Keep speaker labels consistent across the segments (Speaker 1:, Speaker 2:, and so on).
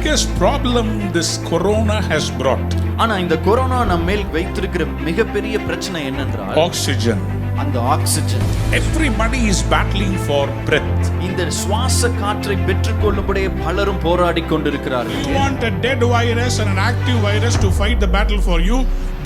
Speaker 1: biggest problem this corona has brought,
Speaker 2: ஆனா இந்த corona நம்ம மேல் வைத்திருக்கிற மிகப்பெரிய பிரச்சனை என்னென்றால்
Speaker 1: oxygen.
Speaker 2: அந்த oxygen.
Speaker 1: Everybody is battling for breath.
Speaker 2: இந்த சுவாச காற்றை பெற்றுக்கொள்ளும்படி பலரும் போராடி கொண்டிருக்கிறார்கள்.
Speaker 1: Do you want a dead virus and an active virus to fight the battle for you?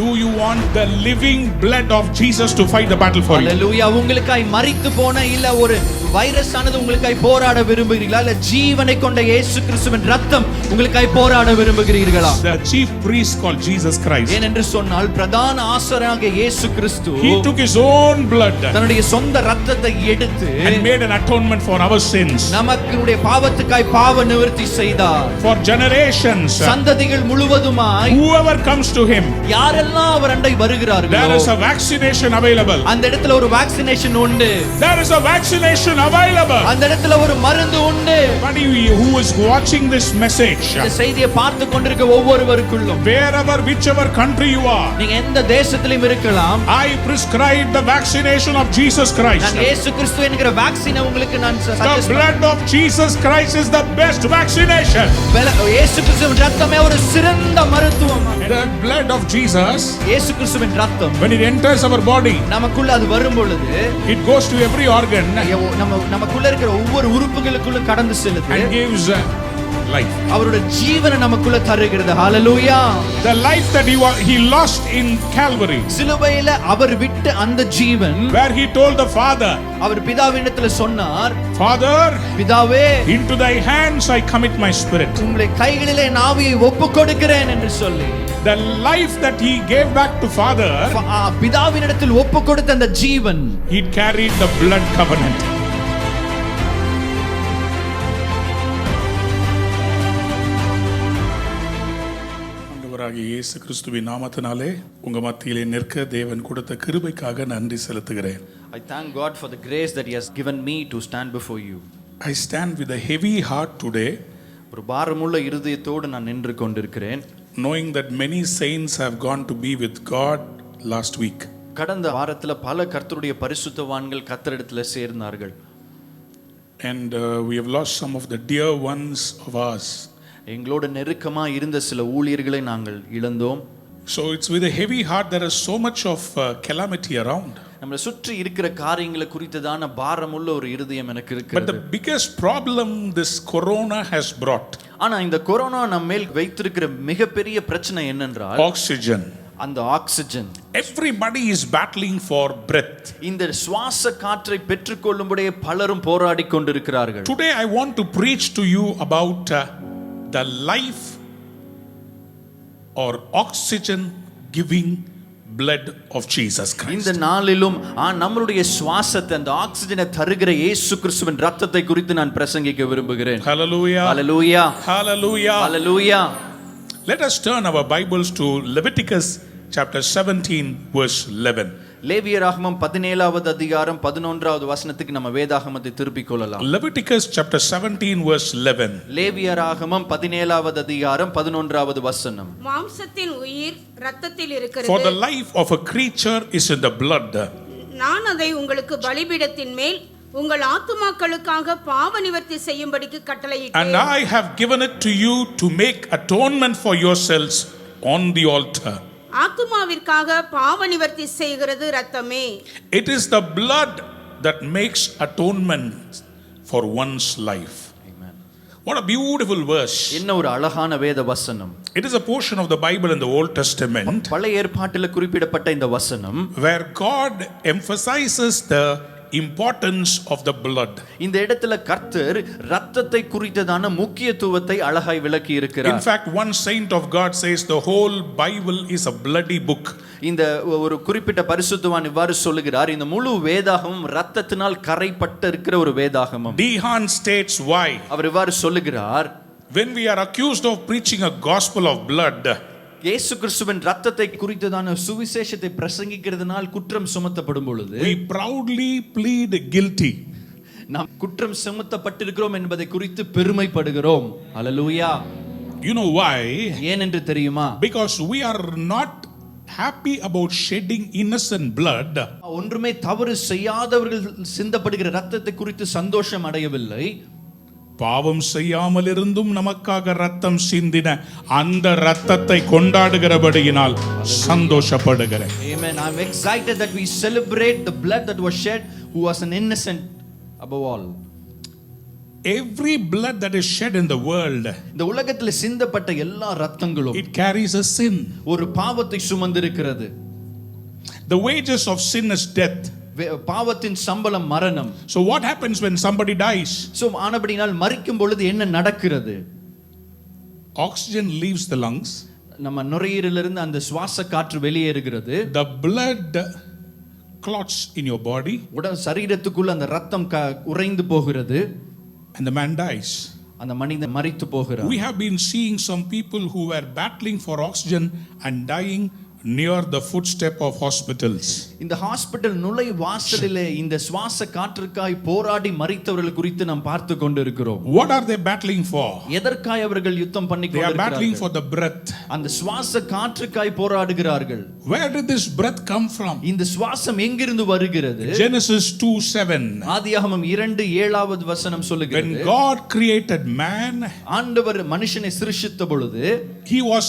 Speaker 1: Do you want the living blood of Jesus to fight the battle for you?
Speaker 2: அல்லேலூயா. உங்களுக்காய் மரித்து போன இல்ல ஒரு வைரஸ் ஆனது உங்களுக்காய் போராட விரும்புகிறீர்களா? இல்ல ஜீவனை கொண்ட இயேசு கிறிஸ்துவின் ரத்தம் உங்களுக்காய் போராட விரும்புகிறீர்களா?
Speaker 1: The chief priest called Jesus Christ.
Speaker 2: ஏனென்று சொன்னால் பிரதான ஆசாரியனாகிய இயேசு கிறிஸ்து
Speaker 1: He took his own blood
Speaker 2: தன்னுடைய சொந்த ரத்தத்தை எடுத்து
Speaker 1: and made an atonement for our sins.
Speaker 2: நமக்குடைய பாவத்துக்காய் பாவ நிவர்த்தி செய்தார்.
Speaker 1: For generations,
Speaker 2: சந்ததிகள் முழுவதுமாய்
Speaker 1: whoever comes to him,
Speaker 2: யாரெல்லாம் அவர் அண்டை வருகிறார்களோ
Speaker 1: there is a vaccination available.
Speaker 2: அந்த இடத்துல ஒரு வேக்சினேஷன் உண்டு.
Speaker 1: There is a vaccination available.
Speaker 2: அந்த இடத்துல ஒரு மருந்து உண்டு.
Speaker 1: But who is watching this message,
Speaker 2: இந்த செய்தியை பார்த்து கொண்டிருக்க ஒவ்வொருவருக்குள்ளும்
Speaker 1: wherever, whichever country you are,
Speaker 2: நீங்க எந்த தேசத்திலும் இருக்கலாம்,
Speaker 1: I prescribe the vaccination of Jesus Christ.
Speaker 2: நான் இயேசு கிறிஸ்து என்கிற வேக்சினை உங்களுக்கு நான்
Speaker 1: The blood of Jesus Christ is the best vaccination.
Speaker 2: இயேசு கிறிஸ்துவின் ரத்தமே ஒரு சிறந்த மருத்துவம்.
Speaker 1: The blood of Jesus,
Speaker 2: இயேசு கிறிஸ்துவின் ரத்தம்
Speaker 1: when it enters our body,
Speaker 2: நமக்குள்ள அது வரும் பொழுது
Speaker 1: it goes to every organ
Speaker 2: நமக்குள்ள இருக்கிற ஒவ்வொரு உறுப்புகளுக்குள்ள கடந்து செல்லுது
Speaker 1: and gives life.
Speaker 2: அவருடைய ஜீவனை நமக்குள்ள தருகிறது. ஹalleluya.
Speaker 1: The life that he lost in Calvary,
Speaker 2: சிலுவையில அவர் விட்ட அந்த ஜீவன்,
Speaker 1: where he told the Father,
Speaker 2: அவர் பிதாவினிடத்தில் சொன்னார்,
Speaker 1: Father,
Speaker 2: பிதாவே,
Speaker 1: into thy hands I commit my spirit.
Speaker 2: உம்முடைய கைகளிலே என் ஆவியை ஒப்புக்கொடுக்கிறேன் என்று சொல்லி
Speaker 1: The life that he gave back to Father,
Speaker 2: பிதாவினிடத்தில் ஒப்புக்கொடுத்த அந்த ஜீவன்,
Speaker 1: he carried the blood covenant. ஆண்டவராகிய இயேசு கிறிஸ்துவின் நாமத்தினாலே உங்க மத்தியிலே நிற்க தேவன் கொடுத்த கிருபைக்காக நன்றி செலுத்துகிறேன்.
Speaker 2: I thank God for the grace that he has given me to stand before you.
Speaker 1: I stand with a heavy heart today,
Speaker 2: ஒரு பாரமுள்ள இருதயத்தோடு நான் நின்று கொண்டிருக்கிறேன்.
Speaker 1: knowing that many saints have gone to be with God last week.
Speaker 2: கடந்த வாரத்துல பல கர்த்தருடைய பரிசுத்தவான்கள் கர்த்தரிடத்துல சேர்ந்தார்கள்.
Speaker 1: And we have lost some of the dear ones of ours.
Speaker 2: எங்களோட நெருக்கமா இருந்த சில ஊழியர்களை நாங்கள் இழந்தோம்.
Speaker 1: So it's with a heavy heart, there is so much of calamity around.
Speaker 2: நம்மளை சுற்றி இருக்கிற காரியங்களை குறித்ததான பாரமுள்ள ஒரு இருதயம் எனக்கு இருக்கு.
Speaker 1: But the biggest problem this corona has brought,
Speaker 2: ஆனா இந்த கொரோனா நம்ம மேல் வைத்திருக்கிற மிகப்பெரிய பிரச்சனை என்னென்றால்
Speaker 1: oxygen.
Speaker 2: அந்த oxygen.
Speaker 1: Everybody is battling for breath.
Speaker 2: இந்த சுவாச காற்றை பெற்றுக்கொள்ளும்படி பலரும் போராடி கொண்டிருக்கிறார்கள்.
Speaker 1: Today I want to preach to you about the life or oxygen giving blood of Jesus Christ.
Speaker 2: இந்த நாளிலும் நம்மளுடைய சுவாசத்தை அந்த ஆக்சிஜனை தருகிற இயேசு கிறிஸ்துவின் ரத்தத்தை குறித்து நான் பிரசங்கிக்க விரும்புகிறேன்.
Speaker 1: Hallelujah.
Speaker 2: Hallelujah.
Speaker 1: Hallelujah.
Speaker 2: Hallelujah.
Speaker 1: Let us turn our Bibles to Leviticus chapter 17 verse 11.
Speaker 2: லேவியராகமம் 17வது அதிகாரம் 11வது வசனத்துக்கு நம்ம வேதாகமத்தை திருப்பிக் கொள்ளலாம்.
Speaker 1: Leviticus chapter 17 verse 11.
Speaker 2: லேவியராகமம் 17வது அதிகாரம் 11வது வசனம்.
Speaker 3: மாம்சத்தின் உயிர் இரத்தத்தில் இருக்கிறது.
Speaker 1: For the life of a creature is in the blood.
Speaker 3: நான் அதை உங்களுக்கு பலிபீடத்தின் மேல் உங்கள் ஆத்துமாக்களுக்காக பாவ நிவர்த்தி செய்யும்படிக்கு கட்டளையிட்டேன்.
Speaker 1: And I have given it to you to make atonement for yourselves on the altar.
Speaker 3: ஆத்துமாவிற்காக பாவ நிவர்த்தி செய்கிறது இரத்தமே.
Speaker 1: It is the blood that makes atonement for one's life.
Speaker 2: Amen.
Speaker 1: What a beautiful verse.
Speaker 2: என்ன ஒரு அழகான வேத வசனம்.
Speaker 1: It is a portion of the Bible in the Old Testament
Speaker 2: பழைய ஏற்பாட்டில் குறிப்பிடப்பட்ட இந்த வசனம்
Speaker 1: where God emphasizes the importance of the blood.
Speaker 2: இந்த இடத்துல கர்த்தர் இரத்தத்தை குறித்ததான முக்கியத்துவத்தை அழகாய் விளக்கி இருக்கிறார்.
Speaker 1: In fact, one saint of God says the whole Bible is a bloody book.
Speaker 2: இந்த ஒரு குறிப்பிட்ட பரிசுத்தவான் இவ்வாறு சொல்லுகிறார், இந்த முழு வேதாகமும் இரத்தத்தினால் கரைப்பட்டு இருக்கிற ஒரு வேதாகமம்.
Speaker 1: Dehan states why.
Speaker 2: அவர் இவ்வாறு சொல்லுகிறார்,
Speaker 1: When we are accused of preaching a gospel of blood,
Speaker 2: இயேசு கிறிஸ்துவின் இரத்தத்தை குறித்ததான சுவிசேஷத்தை பிரசங்கிக்கிறதுனால் குற்றம் சுமத்தப்படும் பொழுது
Speaker 1: we proudly plead guilty.
Speaker 2: நாம் குற்றம் சுமத்தப்பட்டிருக்கிறோம் என்பதை குறித்து பெருமைப்படுகிறோம். ஹல்லேலூயா.
Speaker 1: You know why?
Speaker 2: ஏன் என்று தெரியுமா?
Speaker 1: Because we are not happy about shedding innocent blood.
Speaker 2: ஒன்றுமே தவறு செய்யாதவர்கள் சிந்தப்படுகிற இரத்தத்தை குறித்து சந்தோஷம் அடையவில்லை.
Speaker 1: பாவம் செய்யாமல் இருந்தும் நமக்காக ரத்தம் சிந்தின அந்த ரத்தத்தை கொண்டாடுகிறபடியினால் சந்தோஷப்படுகிறேன்.
Speaker 2: Amen. I'm excited that we celebrate the blood that was shed, who was an innocent above all.
Speaker 1: Every blood that is shed in the world,
Speaker 2: இந்த உலகத்தில் சிந்தப்பட்ட எல்லா ரத்தங்களும்
Speaker 1: it carries a sin.
Speaker 2: ஒரு பாவத்தை சுமந்திருக்கிறது.
Speaker 1: The wages of sin is death.
Speaker 2: பாவத்தின் சம்பளம் மரணம்.
Speaker 1: So what happens when somebody dies?
Speaker 2: So ஆனபடினால் மரிக்கும் பொழுது என்ன நடக்கிறது?
Speaker 1: Oxygen leaves the lungs.
Speaker 2: நம்ம நுரையீரலிருந்து அந்த சுவாச காற்று வெளியேறுகிறது.
Speaker 1: The blood clots in your body.
Speaker 2: உடல் சரீரத்துக்குள்ள அந்த ரத்தம் உறைந்து போகிறது.
Speaker 1: And the man dies.
Speaker 2: அந்த மனிதன் மரித்து போகிறார்.
Speaker 1: We have been seeing some people who were battling for oxygen and dying near the footstep of hospitals.
Speaker 2: இந்த ஹாஸ்பிடல் நுழை வாசலிலே இந்த சுவாச காற்றுக்காய் போராடி மரித்தவர்கள் குறித்து நாம் பார்த்து கொண்டிருக்கிறோம்.
Speaker 1: What are they battling for?
Speaker 2: எதற்காய் அவர்கள் யுத்தம் பண்ணி
Speaker 1: They are battling
Speaker 2: கொண்டிருக்கிறார்கள்?
Speaker 1: for the breath.
Speaker 2: அந்த சுவாச காற்றுக்காய் போராடுகிறார்கள்.
Speaker 1: Where did this breath come from?
Speaker 2: இந்த சுவாசம் எங்கிருந்து வருகிறது?
Speaker 1: Genesis 2:7.
Speaker 2: ஆதியாகமம் 2:7 வசனம்
Speaker 1: When
Speaker 2: சொல்லுகிறது,
Speaker 1: God created man,
Speaker 2: ஆண்டவர் மனுஷனை சிருஷ்டித்த பொழுது
Speaker 1: he was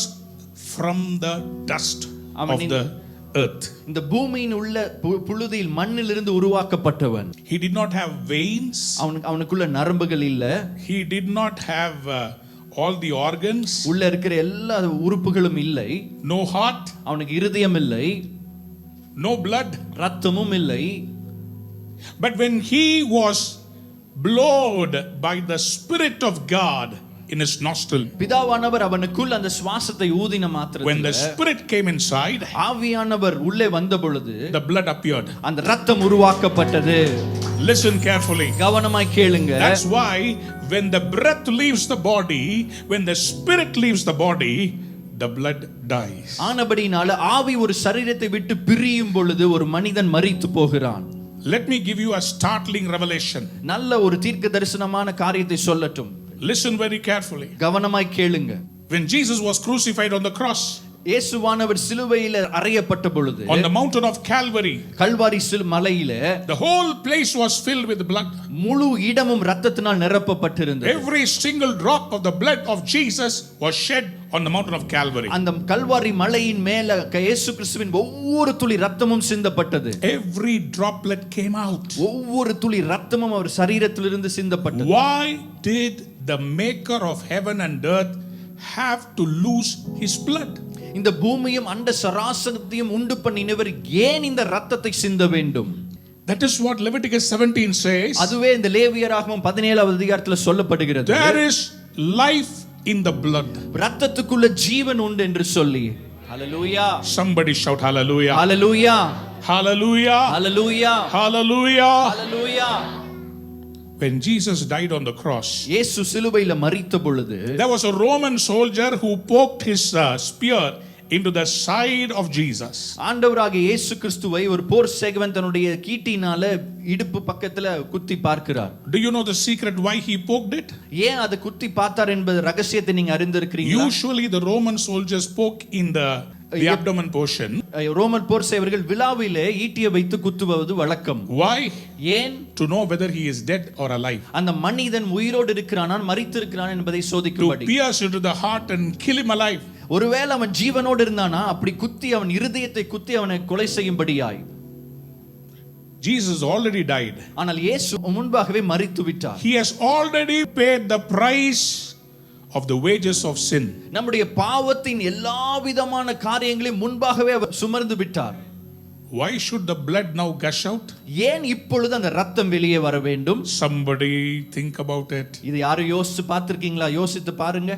Speaker 1: from the dust of the earth.
Speaker 2: இந்த பூமியின் உள்ள புழுதியில் மண்ணிலிருந்து உருவாக்கப்பட்டவன்.
Speaker 1: He did not have veins.
Speaker 2: அவனுக்குள்ள நரம்புகள் இல்ல.
Speaker 1: He did not have all the organs.
Speaker 2: உள்ள இருக்கிற எல்லா உறுப்புகளும் இல்லை.
Speaker 1: No heart.
Speaker 2: அவனுக்கு இருதயம் இல்லை.
Speaker 1: No blood.
Speaker 2: ரத்தமும் இல்லை.
Speaker 1: But when he was blowed by the Spirit of God in his nostril,
Speaker 2: பிதாவானவர் அவனுக்குள் அந்த சுவாசத்தை ஊதின மாத்திரத்தில்,
Speaker 1: when the Spirit came inside,
Speaker 2: ஆவியானவர் உள்ளே வந்த பொழுது
Speaker 1: the blood appeared.
Speaker 2: அந்த ரத்தம் உருவாக்கப்பட்டது.
Speaker 1: Listen carefully.
Speaker 2: கவனமாய் கேளுங்க.
Speaker 1: That's why when the breath leaves the body, when the Spirit leaves the body, the blood dies.
Speaker 2: ஆனபடினால ஆவி ஒரு சரீரத்தை விட்டு பிரியும் பொழுது ஒரு மனிதன் மரித்து போகிறான்.
Speaker 1: Let me give you a startling revelation.
Speaker 2: நல்ல ஒரு தீர்க்க தரிசனமான காரியத்தை சொல்லட்டும்.
Speaker 1: Listen very carefully.
Speaker 2: கவனமாய் கேளுங்க.
Speaker 1: When Jesus was crucified on the cross,
Speaker 2: இயேசுவானவர் சிலுவையில் அறையப்பட்ட பொழுது,
Speaker 1: on the mountain of Calvary,
Speaker 2: Kalvari மலையிலே,
Speaker 1: the whole place was filled with blood.
Speaker 2: முழு இடமும் இரத்தத்தினால் நிரப்பப்பட்டிருந்தது.
Speaker 1: Every single drop of the blood of Jesus was shed on the mountain of Calvary.
Speaker 2: அந்த கல்வாரி மலையின் மேல இயேசு கிறிஸ்துவின் ஒவ்வொரு துளி இரத்தமும் சிந்தப்பட்டது.
Speaker 1: Every droplet came out.
Speaker 2: ஒவ்வொரு துளி இரத்தமும் அவர் சரீரத்திலிருந்து சிந்தப்பட்டது.
Speaker 1: Why did the maker of heaven and earth have to lose his blood?
Speaker 2: இந்த பூமியும் அண்ட சராசரத்தையும் உண்டு பண்ணினவர் ஏன் இந்த இரத்தத்தை சிந்த வேண்டும்?
Speaker 1: That is what Leviticus 17 says.
Speaker 2: அதுவே இந்த லேவியராகமம் 17வது அதிகாரத்தில் சொல்லப்படுகிறது.
Speaker 1: There is life in the blood.
Speaker 2: இரத்தத்துக்குள்ள ஜீவன் உண்டு என்று சொல்லி. ஹalleluya.
Speaker 1: Somebody shout hallelujah.
Speaker 2: Hallelujah.
Speaker 1: Hallelujah.
Speaker 2: Hallelujah.
Speaker 1: Hallelujah.
Speaker 2: Hallelujah.
Speaker 1: When Jesus died on the cross,
Speaker 2: இயேசு சிலுவையில் மரித்த பொழுது,
Speaker 1: there was a Roman soldier who poked his spear into the side of Jesus.
Speaker 2: ஆண்டவராகிய இயேசு கிறிஸ்துவை ஒரு போர் சேவகன் தன்னுடைய கீட்டினால இடுப்பு பக்கத்துல குத்தி பார்க்கிறார்.
Speaker 1: Do you know the secret why he poked it?
Speaker 2: ஏன் அதை குத்தி பார்த்தார் என்பது ரகசியத்தை நீங்க அறிந்திருக்கிறீங்களா?
Speaker 1: Usually the Roman soldiers poke in the abdomen portion.
Speaker 2: Roman போர் சேவகர்கள் விலாவிலே ஈட்டியை வைத்து குத்துவது வழக்கம்.
Speaker 1: Why?
Speaker 2: ஏன்?
Speaker 1: To know whether he is dead or alive.
Speaker 2: அந்த மனிதன் உயிரோடு இருக்கிறானா மரித்திருக்கிறானா என்பதை
Speaker 1: To
Speaker 2: சோதிக்கும்படி.
Speaker 1: pierce into the heart and kill him alive.
Speaker 2: ஒருவேளை அவன் ஜீவனோடு இருந்தானா அப்படி குத்தி அவன் இருதயத்தை குத்தி அவனை கொலை செய்யும்படியாய்.
Speaker 1: Jesus already died.
Speaker 2: ஆனால் இயேசு முன்பாகவே மரித்து விட்டார்.
Speaker 1: He has already paid the price of the wages of sin.
Speaker 2: நம்முடைய பாவத்தின் எல்லா விதமான காரியங்களையும் முன்பாகவே அவர் சுமந்து விட்டார்.
Speaker 1: Why should the blood now gush out?
Speaker 2: ஏன் இப்பொழுது அந்த ரத்தம் வெளியே வர வேண்டும்?
Speaker 1: Somebody think about it.
Speaker 2: இது யாரும் யோசிச்சு பார்த்திருக்கீங்களா? யோசித்து பாருங்க.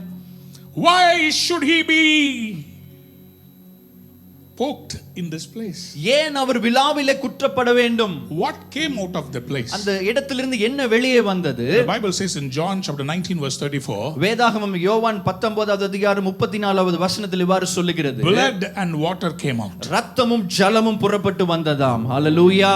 Speaker 1: Why should he be poked in this place?
Speaker 2: ஏன் அவர் விலாவிலே குற்றப்பட வேண்டும்?
Speaker 1: What came out of the place?
Speaker 2: அந்த இடத்திலிருந்து என்ன வெளியே வந்தது?
Speaker 1: The Bible says in John chapter 19 verse 34,
Speaker 2: வேதாகமம் யோவான் 19வது அதிகாரம் 34வது வசனத்தில் இவ்வாறு சொல்லுகிறது.
Speaker 1: blood and water came out.
Speaker 2: ரத்தமும் ஜலமும் புறப்பட்டு வந்ததாம். ஹalleluya.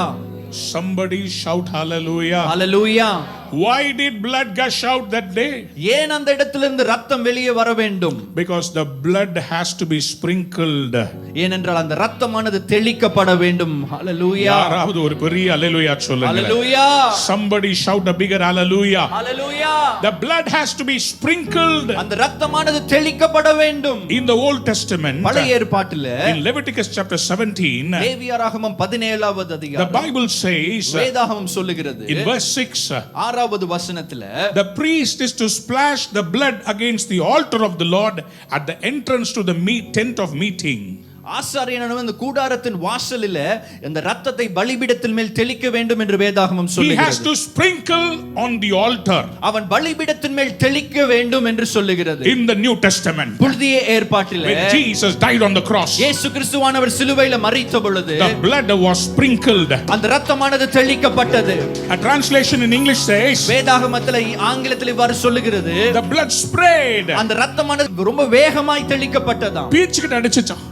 Speaker 1: Somebody shout hallelujah.
Speaker 2: Hallelujah.
Speaker 1: Why did blood gush out that day?
Speaker 2: ஏன் அந்த இடத்திலிருந்து ரத்தம் வெளியே வர வேண்டும்?
Speaker 1: Because the blood has to be sprinkled.
Speaker 2: ஏனென்றால் அந்த ரத்தமானது தெளிக்கப்பட வேண்டும். ஹalleluya.
Speaker 1: யாராவது ஒரு பெரிய ஹalleluya சொல்லுங்க.
Speaker 2: ஹalleluya.
Speaker 1: Somebody shout a bigger hallelujah.
Speaker 2: Hallelujah.
Speaker 1: The blood has to be sprinkled.
Speaker 2: அந்த ரத்தமானது தெளிக்கப்பட வேண்டும்.
Speaker 1: In the Old Testament,
Speaker 2: பழைய ஏற்பாட்டிலே
Speaker 1: in Leviticus chapter 17,
Speaker 2: லேவியராகமம் 17வது
Speaker 1: the
Speaker 2: அதிகாரம்
Speaker 1: Bible says
Speaker 2: வேதாகமம் சொல்லுகிறது
Speaker 1: in verse 6,
Speaker 2: 6வது வசனத்திலே
Speaker 1: the priest is to splash the blood against the altar of the Lord at the entrance to the tent of meeting.
Speaker 2: ஆசாரியனானவன் அந்த கூடாரத்தின் வாசலில் இந்த இரத்தத்தை பலிபீடத்தின் மேல் தெளிக்க வேண்டும் என்று வேதாகமம்
Speaker 1: He
Speaker 2: சொல்லுகிறது.
Speaker 1: has to sprinkle on the altar.
Speaker 2: அவன் பலிபீடத்தின் மேல் தெளிக்க வேண்டும் என்று சொல்லுகிறது.
Speaker 1: In the New Testament,
Speaker 2: புதிய ஏற்பாட்டிலே
Speaker 1: when Jesus died on the cross,
Speaker 2: இயேசு கிறிஸ்துவானவர் சிலுவையில் மரித்த பொழுது
Speaker 1: the blood was sprinkled.
Speaker 2: அந்த இரத்தமானது தெளிக்கப்பட்டது.
Speaker 1: A translation in English says,
Speaker 2: வேதாகமத்தில் ஆங்கிலத்தில் இவ்வாறு சொல்லுகிறது,
Speaker 1: the blood sprayed.
Speaker 2: அந்த இரத்தமானது ரொம்ப வேகமாய் தெளிக்கப்பட்டதாம்.
Speaker 1: பீச்சிக்கிட்டு அடிச்சுச்சான்.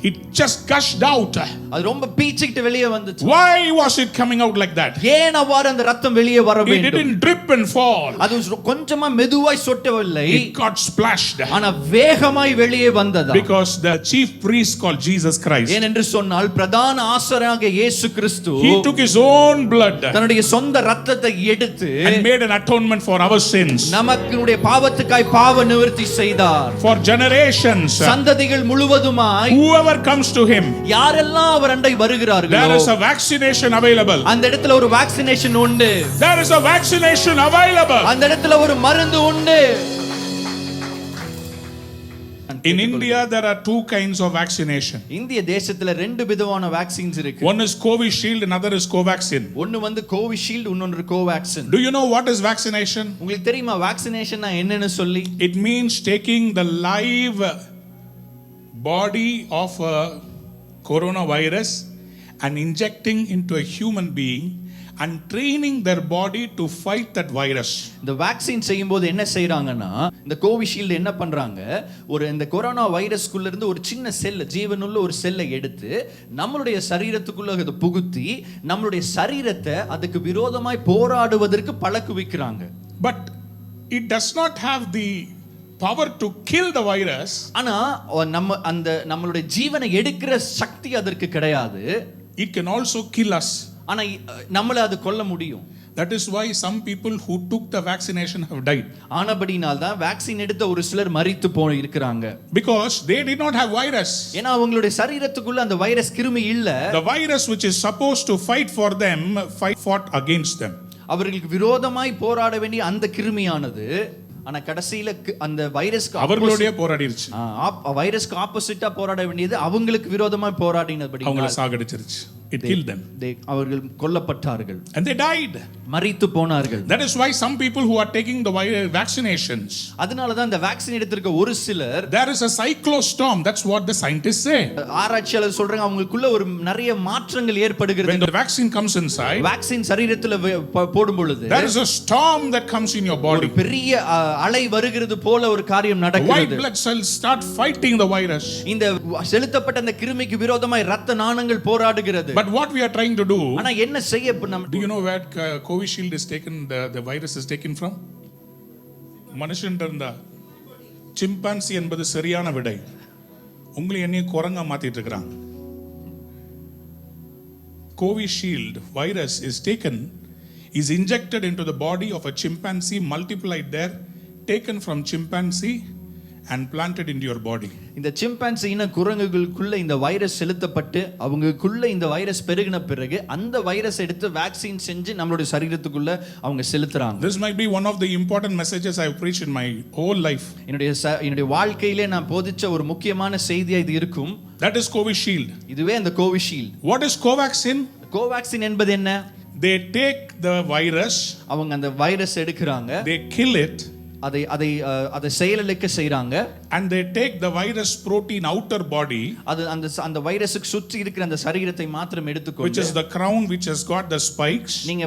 Speaker 1: It just gushed out.
Speaker 2: அது ரொம்ப பீச்சிக்கிட்டு வெளியே வந்துச்சு.
Speaker 1: Why was it coming out like that?
Speaker 2: ஏன் அவ்வாறு அந்த இரத்தம் வெளியே வர
Speaker 1: It
Speaker 2: வேண்டும்?
Speaker 1: didn't drip and fall.
Speaker 2: அது கொஞ்சமா மெதுவாய் சொட்டவில்லை,
Speaker 1: It got splashed.
Speaker 2: ஆனா வேகமாய் வெளியே வந்ததா.
Speaker 1: Because the chief priest called Jesus Christ,
Speaker 2: ஏனென்று சொன்னால் பிரதான ஆசாரியனாகிய இயேசு கிறிஸ்து
Speaker 1: he took his own blood
Speaker 2: தன்னுடைய சொந்த இரத்தத்தை எடுத்து
Speaker 1: and made an atonement for our sins.
Speaker 2: நமக்குடைய பாவத்துக்காய் பாவ நிவர்த்தி செய்தார்.
Speaker 1: For generations,
Speaker 2: சந்ததிகள் முழுவதுமாய்
Speaker 1: whoever comes to him,
Speaker 2: யாரெல்லாம் அவர் அண்டை வருகிறார்களோ,
Speaker 1: there is a vaccination available.
Speaker 2: அந்த இடத்துல ஒரு வேக்சினேஷன் உண்டு.
Speaker 1: There is a vaccination available.
Speaker 2: அந்த இடத்துல ஒரு மருந்து உண்டு.
Speaker 1: In India, there are two kinds of vaccination.
Speaker 2: இந்திய தேசத்துல ரெண்டு விதமான வேக்சின்ஸ் இருக்கு.
Speaker 1: One is Covishield, another is Covaxin.
Speaker 2: ஒன்னு வந்து கோவிஷீல்டு, இன்னொன்று Covaxin.
Speaker 1: Do you know what is vaccination?
Speaker 2: உங்களுக்கு தெரியுமா வேக்சினேஷன்னா என்னன்னு சொல்லி?
Speaker 1: It means taking the live body of a coronavirus and injecting into a human being and training their body to fight that virus.
Speaker 2: இந்த vaccine செய்யும்போது என்ன செய்றாங்கன்னா, இந்த Covishield என்ன பண்றாங்க, இந்த கொரோனா வைரஸ்க்குள்ள இருந்து ஒரு சின்ன செல், ஜீவனுள்ள ஒரு செல்லை எடுத்து நம்மளுடைய சரீரத்துக்குள்ள அதை புகுத்தி நம்மளுடைய சரீரத்தை அதுக்கு விரோதமாய் போராடுவதற்கு பழக்குவிக்கிறாங்க.
Speaker 1: But it does not have the power to kill the virus.
Speaker 2: ஆனா நம்மளுடைய ஜீவனை எடுக்கிற சக்தி அதற்கு கிடையாது.
Speaker 1: It can also kill us.
Speaker 2: ஆனா நம்மள அது கொல்ல முடியும்.
Speaker 1: That is why some people who took the vaccination have died.
Speaker 2: ஆனபடினால் தான் வேக்சின் எடுத்த ஒரு சிலர் மரித்து போய் இருக்கிறாங்க.
Speaker 1: Because they did not have virus.
Speaker 2: ஏன்னா அவங்களுடைய சரீரத்துக்குள்ள அந்த வைரஸ் கிருமி இல்ல.
Speaker 1: The virus which is supposed to fight for them fought against them.
Speaker 2: அவர்களுக்கு விரோதமாய் போராட வேண்டிய அந்த கிருமியானது ஆனா கடைசியில அந்த வைரஸ்க்கு
Speaker 1: அவங்களோடயே போராடிருச்சு.
Speaker 2: வைரஸ்க்கு ஆப்போசிட்டா போராட வேண்டியது அவங்களுக்கு விரோதமா போராடினபடி
Speaker 1: அவங்களை சாகடிச்சிருச்சு. It killed them.
Speaker 2: அவர்கள் கொல்லப்பட்டார்கள்.
Speaker 1: And they died.
Speaker 2: மரித்து போனார்கள்.
Speaker 1: That is why some people who are taking the vaccinations,
Speaker 2: அதனால தான் இந்த வேக்சின் எடுத்திருக்க ஒரு சிலர்,
Speaker 1: there is a cyclostorm. That's what the scientists say.
Speaker 2: ஆராய்ச்சியாளர் சொல்றாங்க அவங்களுக்குள்ள ஒரு நிறைய மாற்றங்கள் ஏற்படுகிறது.
Speaker 1: When the vaccine comes inside,
Speaker 2: vaccine சரீரத்துல போடும் பொழுது
Speaker 1: there is a storm that comes in your body.
Speaker 2: ஒரு பெரிய அலை வருகிறது போல ஒரு காரியம் நடக்கிறது.
Speaker 1: White blood cells start fighting the virus.
Speaker 2: இந்த செலுத்தப்பட்ட அந்த கிருமிக்கு விரோதமாய் இரத்த நாணங்கள் போராடுகிறது.
Speaker 1: But what we are trying to do,
Speaker 2: ஆனா என்ன செய்ய?
Speaker 1: do you know where Covishield is taken, the virus is taken from? மனுஷன் இருந்தா சிம்பான்சி என்பது சரியான விடை. உங்களை என்னையும் குரங்கா மாத்திட்டு இருக்கிறாங்க. Covishield virus is injected into the body of a chimpanzee, multiplied there, taken from chimpanzee and planted into your body.
Speaker 2: இந்த சிம்பான்சி இன குரங்குகளுக்குள்ள இந்த வைரஸ் செலுத்தப்பட்டு அவங்களுக்குள்ள இந்த வைரஸ் பெருகின பிறகு அந்த வைரஸ் எடுத்து வேக்சின் செஞ்சு நம்மளுடைய சரீரத்துக்குள்ள அவங்க செலுத்துறாங்க.
Speaker 1: This might be one of the important messages I have preached in my whole life.
Speaker 2: என்னுடைய வாழ்க்கையிலே நான் போதிச்ச ஒரு முக்கியமான செய்தியா இது இருக்கும்.
Speaker 1: That is Covishield.
Speaker 2: இதுவே அந்த Covishield.
Speaker 1: What is Covaxin?
Speaker 2: Covaxin என்பது என்ன?
Speaker 1: They take the virus,
Speaker 2: அவங்க அந்த வைரஸ் எடுக்கறாங்க,
Speaker 1: they kill it,
Speaker 2: அதை செயலிழக்க செய்றாங்க,
Speaker 1: and they take the virus protein outer body,
Speaker 2: அந்த வைரஸுக்கு சுற்றி இருக்கிற அந்த சரீரத்தை மாத்திரம் எடுத்துக்கொண்டு,
Speaker 1: which is the crown which has got the spikes.
Speaker 2: நீங்க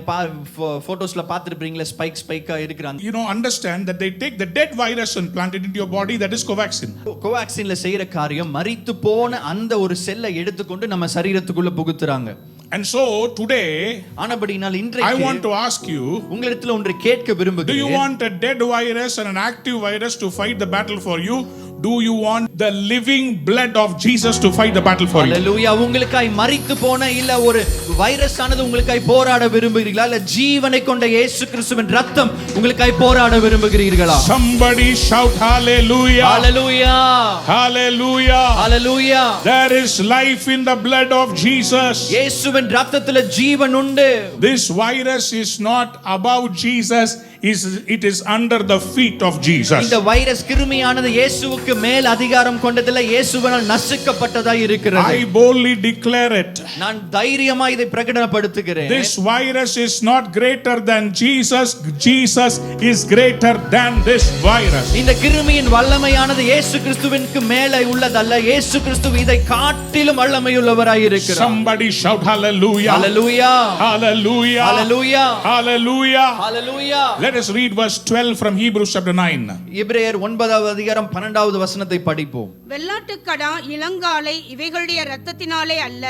Speaker 2: போட்டோஸ்ல பார்த்திருப்பீங்களா ஸ்பைக்கா இருக்கிற.
Speaker 1: You know, understand that they take the dead virus and plant it into your body. That is Covaxin.
Speaker 2: கோவேக்சின்ல செய்யற காரியம் மரித்து போன அந்த ஒரு செல்லை எடுத்துக்கொண்டு நம்ம சரீரத்துக்குள்ள புகுத்துறாங்க.
Speaker 1: And so today
Speaker 2: ஆனபடினால்
Speaker 1: I
Speaker 2: இன்றைக்கு
Speaker 1: want to ask you,
Speaker 2: உங்களிடத்தில் ஒன்று கேட்க
Speaker 1: do you
Speaker 2: விரும்புகிறேன்.
Speaker 1: want a dead virus and an active virus to fight the battle for you? Do you want the living blood of Jesus to fight the battle for you?
Speaker 2: அல்லேலூயா. உங்களுக்காய் மரித்து போன இல்ல ஒரு virus ஆனது உங்களுக்காய் போராட விரும்புகிறீர்களா, இல்ல ஜீவனை கொண்ட இயேசு கிறிஸ்துவின் ரத்தம் உங்களுக்காய் போராட விரும்புகிறீர்களா?
Speaker 1: Somebody shout hallelujah.
Speaker 2: Hallelujah.
Speaker 1: Hallelujah.
Speaker 2: Hallelujah.
Speaker 1: There is life in the blood of Jesus.
Speaker 2: இயேசுவின் ரத்தத்திலே ஜீவன் உண்டு.
Speaker 1: This virus is not above Jesus, it is under the feet of Jesus.
Speaker 2: இந்த வைரஸ் கிருமியானது இயேசுவுக்கு மேல் அதிகாரம் கொண்டதில்லை, இயேசுவினால் நசுக்கப்பட்டதாய் இருக்கிறது.
Speaker 1: I boldly declare it.
Speaker 2: நான் தைரியமாய் இதை பிரகடனப்படுத்துகிறேன்.
Speaker 1: This virus is not greater than Jesus. Jesus is greater than this virus.
Speaker 2: இந்த கிருமியின் வல்லமையானது இயேசு கிறிஸ்துவிற்கு மேலே உள்ளதல்ல, இயேசு கிறிஸ்து இதை காட்டிலும் வல்லமையுள்ளவராய் இருக்கிறார்.
Speaker 1: Somebody shout hallelujah.
Speaker 2: Hallelujah.
Speaker 1: Hallelujah.
Speaker 2: Hallelujah.
Speaker 1: Hallelujah.
Speaker 2: Hallelujah.
Speaker 1: Let us read verse 12 from Hebrews chapter 9.
Speaker 2: எபிரேயர் 9வது அதிகாரம் 12வது வசனத்தை படிப்போம்.
Speaker 3: வெள்ளாட்டுக்கடா இளங்காளை இவைகளுடைய இரத்தத்தினாலே அல்ல,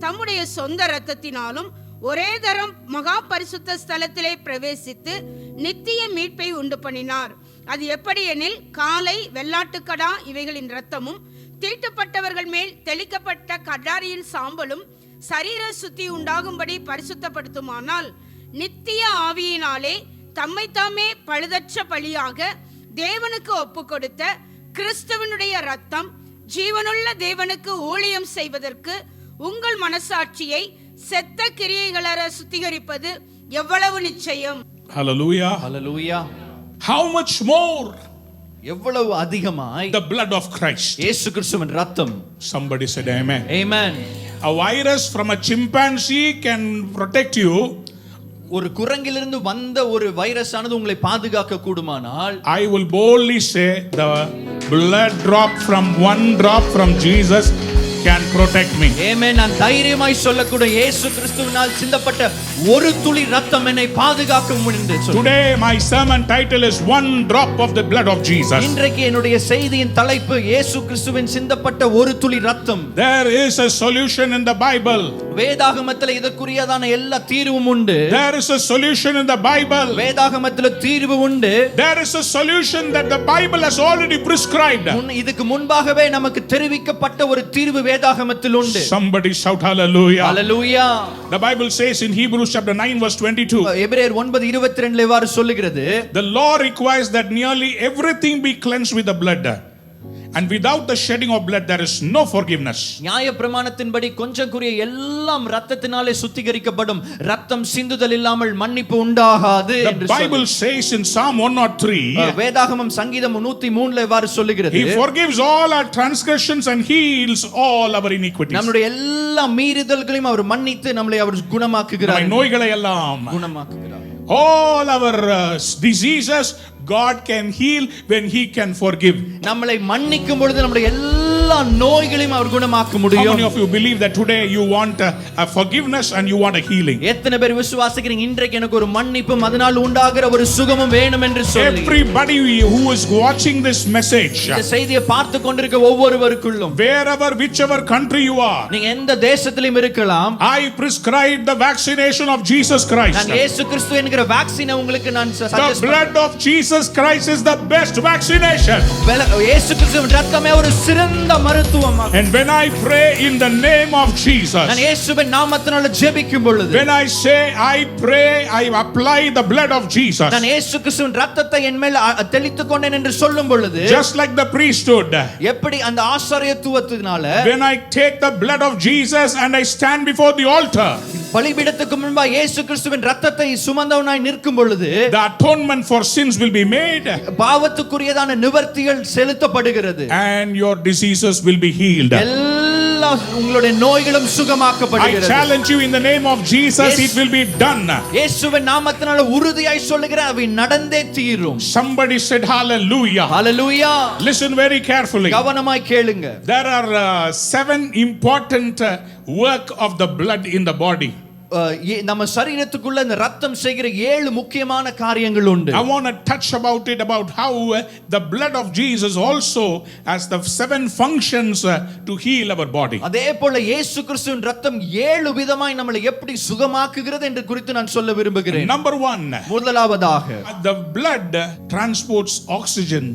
Speaker 3: தம்முடைய சொந்த இரத்தத்தினாலும் ஒரே தரம் மகா பரிசுத்த ஸ்தலத்திலே பிரவேசித்து நித்திய மீட்பை உண்டு பண்ணினார். அது எப்படி எனில், காளை வெள்ளாட்டுக்கடா இவைகளின் இரத்தமும் தீட்டுப்பட்டவர்கள் மேல் தெளிக்கப்பட்ட கடாரியின் சாம்பலும் சரீர சுத்தி உண்டாகும்படி பரிசுத்தப்படுத்துமானால், நித்திய ஆவியினாலே தம்மைத்தாமே பழுதற்ற பலியாக தேவனுக்கு ஒப்பு கொடுத்த கிறிஸ்துவனுடைய ரத்தம் ஜீவனுள்ள தேவனுக்கு ஊழியம் செய்வதற்கு உங்கள் மனசாட்சியை செத்த கிரியைகளற சுத்திகரிப்பது எவ்வளவு நிச்சயம்.
Speaker 1: Hallelujah.
Speaker 2: Hallelujah.
Speaker 1: How much more
Speaker 2: எவ்வளவு அதிகமாய்
Speaker 1: the blood of Christ.
Speaker 2: இயேசு கிறிஸ்துவின் ரத்தம்.
Speaker 1: Somebody said amen.
Speaker 2: Amen.
Speaker 1: A virus from a chimpanzee can protect you.
Speaker 2: ஒரு குரங்கிலிருந்து வந்த ஒரு வைரஸ் ஆனது உங்களை பாதுகாக்க கூடுமானால்,
Speaker 1: I will boldly say the blood drop from one drop from Jesus can protect me.
Speaker 2: Amen. நான் தைரியமாய் சொல்லக்கூடிய இயேசு கிறிஸ்துவினால் சிந்தப்பட்ட ஒரு துளி ரத்தம் என்னை பாதுகாக்க முடியும்.
Speaker 1: Today my sermon title is one drop of the blood of Jesus.
Speaker 2: இன்றைக்கு என்னுடைய செய்தியின் தலைப்பு இயேசு கிறிஸ்துவின் சிந்தப்பட்ட ஒரு துளி ரத்தம்.
Speaker 1: There is a solution in the Bible.
Speaker 2: வேதாகமத்தில் இதற்குரியதான எல்லா தீர்வும் உண்டு.
Speaker 1: There is a solution in the Bible.
Speaker 2: வேதாகமத்தில் தீர்வு உண்டு.
Speaker 1: There is a solution that the Bible has already prescribed.
Speaker 2: இதுக்கு முன்பாகவே நமக்கு தெரிவிக்கப்பட்ட ஒரு தீர்வு வேதாகமத்தில் உண்டு.
Speaker 1: Somebody shout hallelujah.
Speaker 2: Hallelujah.
Speaker 1: The Bible says in Hebrews chapter 9 verse 22.
Speaker 2: எபிரேயர் 9:22 இவ்வாறு சொல்லுகிறது.
Speaker 1: The law requires that nearly everything be cleansed with the blood. And without the shedding of blood there is no forgiveness.
Speaker 2: நியாயப்பிரமாணத்தின்படி கொஞ்சம் குறிய எல்லாம் இரத்தத்தினாலே சுத்திகரிக்கப்படும், இரத்தம் சிந்துதல் இல்லாமல் மன்னிப்பு உண்டாகாது
Speaker 1: The
Speaker 2: என்று
Speaker 1: Bible says in Psalm 103.
Speaker 2: வேதாகமம் சங்கீதம் 103 இவ்வாறு சொல்லுகிறது.
Speaker 1: He forgives all our transgressions and heals all our iniquities.
Speaker 2: நம்முடைய எல்லா மீறுதல்களையும் அவர் மன்னித்து நம்மை அவர் குணமாக்குகிறார்.
Speaker 1: நம்மை நோய்களை எல்லாம்
Speaker 2: குணமாக்குகிறார்.
Speaker 1: all our diseases God can heal when he can forgive.
Speaker 2: நம்மை மன்னிக்கும் பொழுது நம்முடைய எல்லா நோய்களையும் அவர் குணமாக்க
Speaker 1: How
Speaker 2: முடியும்.
Speaker 1: many of you believe that today you want a forgiveness and you want a healing?
Speaker 2: எத்தனை பேர் விசுவாசிக்கிறீங்க இன்றைக்கு எனக்கு ஒரு மன்னிப்பும் அதனால் உண்டாகிற ஒரு சுகமும் வேணும் என்று சொல்லி?
Speaker 1: Everybody who is watching this message,
Speaker 2: இந்த செய்தியை பார்த்து கொண்டிருக்க ஒவ்வொருவருக்குள்ளும்,
Speaker 1: wherever whichever country you are,
Speaker 2: நீங்க எந்த தேசத்திலும் இருக்கலாம்,
Speaker 1: I prescribe the vaccination of Jesus Christ.
Speaker 2: நான் இயேசு கிறிஸ்து என்கிற வேக்சினை உங்களுக்கு நான்
Speaker 1: The blood of Jesus Christ is the best vaccination.
Speaker 2: இயேசு கிறிஸ்துவின் இரத்தமே ஒரு சிறந்த மருத்துவம்.
Speaker 1: And when I pray in the name of Jesus,
Speaker 2: நான் இயேசுவின் நாமத்தினால ஜெபிக்கும் பொழுது,
Speaker 1: when I say I pray, I apply the blood of Jesus.
Speaker 2: நான் இயேசு கிறிஸ்துவின் இரத்தத்தை என் மேல் தெளித்துக் கொண்டேன் என்று சொல்லும் பொழுது,
Speaker 1: just like the priesthood,
Speaker 2: எப்படி அந்த ஆசாரியத்துவத்தினால,
Speaker 1: when I take the blood of Jesus and I stand before the altar,
Speaker 2: பலிபீடத்துக்கு முன்பாக இயேசு கிறிஸ்துவின் இரத்தத்தை சுமந்தவனாய் நிற்கும் பொழுது,
Speaker 1: the atonement for sins will be made,
Speaker 2: பாவத்துக்குரியதான நிவர்த்திகள் செலுத்தப்படுகிறது,
Speaker 1: and your diseases will be healed.
Speaker 2: எல்லா உங்களுடைய நோய்களும்
Speaker 1: I
Speaker 2: சுகமாக்கப்படுகிறது.
Speaker 1: challenge you in the name of Jesus, it will be done.
Speaker 2: இயேசுவின் நாமத்தினால உறுதியாய் சொல்லுகிறேன், அவை நடந்தே தீரும்.
Speaker 1: Somebody said hallelujah.
Speaker 2: ஹalleluya.
Speaker 1: Listen very carefully.
Speaker 2: கவனமாய் கேளுங்க.
Speaker 1: There are 7 important work of the blood in the body.
Speaker 2: நம்ம சரீரத்துக்குள்ள இந்த ரத்தம் செய்கிற 7 முக்கியமான காரியங்கள் உண்டு.
Speaker 1: I want to touch about it, about how the blood of Jesus also has the 7 functions to heal our body.
Speaker 2: அதே போல இயேசு கிறிஸ்துவின் ரத்தம் 7 விதமாய் நம்மளை எப்படி சுகமாக்குகிறது என்று குறித்து நான் சொல்ல விரும்புகிறேன்.
Speaker 1: Number 1,
Speaker 2: முதலாவதாக
Speaker 1: the blood transports oxygen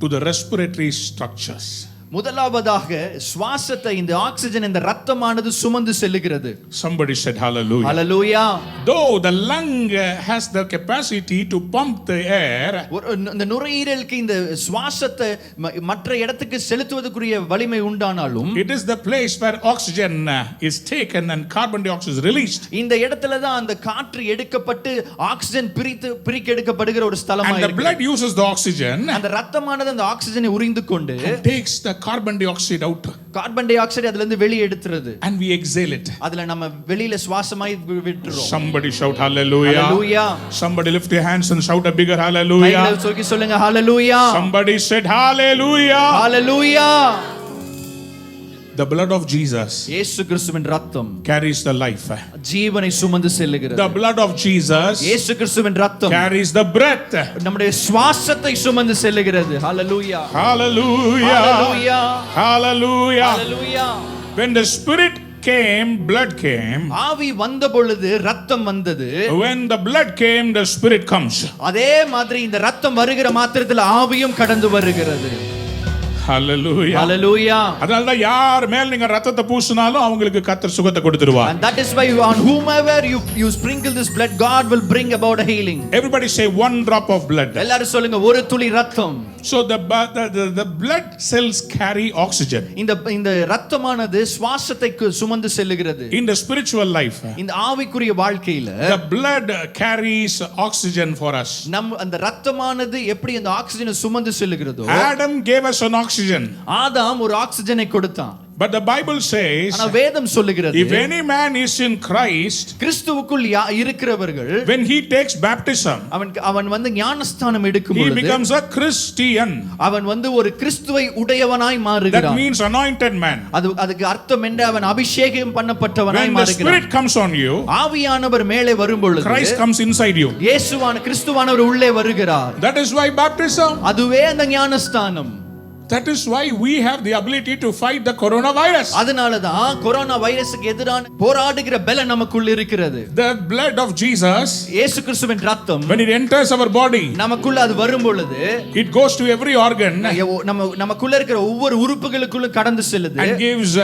Speaker 1: to the respiratory structures.
Speaker 2: முதலாவதாக சுவாசத்தை இந்த ஆக்ஸிஜன் இந்த ரத்தமானது சுமந்து செல்லுகிறது.
Speaker 1: Somebody said hallelujah.
Speaker 2: Hallelujah.
Speaker 1: Though the lung has the capacity to pump the air,
Speaker 2: இந்த நுரையீரலுக்கு இந்த சுவாசத்தை மற்ற இடத்துக்கு செலுத்துவதற்குரிய வலிமை உண்டானாலும்,
Speaker 1: it is the place where oxygen is taken and carbon dioxide is released.
Speaker 2: இந்த இடத்துல தான் அந்த காற்று எடுக்கப்பட்டு ஆக்ஸிஜன் பிரிக்க எடுக்கப்படுகிற ஒரு ஸ்தலமா
Speaker 1: இருக்கு. And the blood
Speaker 2: இருக்கு.
Speaker 1: uses the oxygen.
Speaker 2: அந்த ரத்தமானது அந்த ஆக்ஸிஜனை உறிந்து கொண்டு
Speaker 1: takes the carbon dioxide out.
Speaker 2: Carbon di oxide அதுல இருந்து வெளிய எடுத்துறது.
Speaker 1: And we exhale it.
Speaker 2: அதுல நம்ம வெளியில சுவாசமாய் விட்டுறோம்.
Speaker 1: Somebody shout hallelujah.
Speaker 2: Hallelujah.
Speaker 1: Somebody lift your hands and shout a bigger hallelujah.
Speaker 2: கைகளை தூக்கி சொல்லுங்க hallelujah.
Speaker 1: Somebody said hallelujah.
Speaker 2: Hallelujah.
Speaker 1: The blood of Jesus
Speaker 2: இயேசு கிறிஸ்துவின் ரத்தம்
Speaker 1: carries the life.
Speaker 2: ஜீவனை சுமந்து செல்லுகிறது.
Speaker 1: The blood of Jesus
Speaker 2: இயேசு கிறிஸ்துவின் ரத்தம்
Speaker 1: carries the breath.
Speaker 2: நம்முடைய சுவாசத்தை சுமந்து செல்லுகிறது. Hallelujah.
Speaker 1: Hallelujah.
Speaker 2: Hallelujah.
Speaker 1: Hallelujah.
Speaker 2: Hallelujah.
Speaker 1: When the Spirit came, blood came.
Speaker 2: ஆவி வந்த பொழுது ரத்தம் வந்தது.
Speaker 1: When the blood came, the Spirit comes.
Speaker 2: அதே மாதிரி இந்த ரத்தம் வருகிற மாத்திரத்தில் ஆவியும் கடந்து வருகிறது.
Speaker 1: Hallelujah.
Speaker 2: Hallelujah.
Speaker 1: அதனால தான் யார் மேல் நீங்க ரத்தத்தை பூசினாலும் அவங்களுக்கு கர்த்தர் சுகத்தை கொடுத்துருவார்.
Speaker 2: And that is why on whomever you sprinkle this blood, God will bring about a healing.
Speaker 1: Everybody say one drop of blood.
Speaker 2: எல்லாரும் சொல்லுங்க ஒரு துளி ரத்தம்.
Speaker 1: So the blood cells carry oxygen.
Speaker 2: இந்த ரத்தமானது சுவாசத்தை சுமந்து செல்லுகிறது.
Speaker 1: In the spiritual life,
Speaker 2: இந்த ஆவிக்குரிய வாழ்க்கையில
Speaker 1: the blood carries oxygen for us.
Speaker 2: அந்த ரத்தமானது எப்படி அந்த ஆக்ஸிஜனை சுமந்து செல்லுகிறதோ,
Speaker 1: Adam gave us an oxygen.
Speaker 2: ஆதாம் ஒரு ஆக்ஸிஜனை கொடுத்தான்.
Speaker 1: But the Bible says,
Speaker 2: ஆனா வேதம் சொல்லுகிறது,
Speaker 1: if any man is in Christ,
Speaker 2: கிறிஸ்துவுக்குள் இருக்கிறவர்கள்,
Speaker 1: when he takes baptism,
Speaker 2: அவன் வந்து ஞானஸ்தானம் எடுக்கும் பொழுது,
Speaker 1: he becomes a Christian.
Speaker 2: அவன் வந்து ஒரு கிறிஸ்துவை உடையவனாய் மாறுகிறான்.
Speaker 1: That means anointed man.
Speaker 2: அதுக்கு அர்த்தம் என்ன? அவன் அபிஷேகம் பண்ணப்பட்டவனாய்
Speaker 1: மாறுகிறான். When the Spirit comes on you,
Speaker 2: ஆவியானவர் மேலே வரும் பொழுது,
Speaker 1: Christ comes inside you.
Speaker 2: கிறிஸ்துவானவர் உள்ளே வருகிறார்.
Speaker 1: That is why baptism.
Speaker 2: அதுவே அந்த ஞானஸ்தானம்.
Speaker 1: That is why we have the ability to fight the coronavirus.
Speaker 2: அதனால தான் கொரோனா வைரஸுக்கு எதிரான போராடுகிற பலம் நமக்குள்ள இருக்கிறது.
Speaker 1: The blood of Jesus,
Speaker 2: இயேசு கிறிஸ்துவின் ரத்தம்,
Speaker 1: when it enters our body,
Speaker 2: நமக்குள்ள அது வரும் பொழுது,
Speaker 1: it goes to every organ,
Speaker 2: நமக்குள்ள இருக்கிற ஒவ்வொரு உறுப்புகளுக்குள்ள கடந்து செல்லுது,
Speaker 1: and gives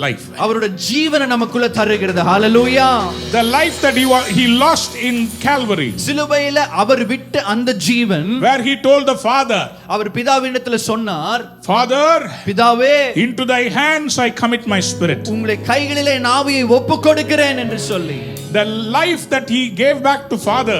Speaker 1: life.
Speaker 2: அவருடைய ஜீவனை நமக்குள்ள தருகிறது. Hallelujah.
Speaker 1: The life that he lost in Calvary,
Speaker 2: சிலுவையில அவர் விட்ட அந்த ஜீவன்,
Speaker 1: where he told the Father,
Speaker 2: அவர் பிதாவினிடத்தில் சொன்னார்,
Speaker 1: Father,
Speaker 2: பிதாவே,
Speaker 1: into thy hands I commit my spirit.
Speaker 2: உங்களுடைய கைகளிலே என் ஆவியை ஒப்புக்கொடுக்கிறேன் என்று சொல்லி,
Speaker 1: the life that he gave back to Father,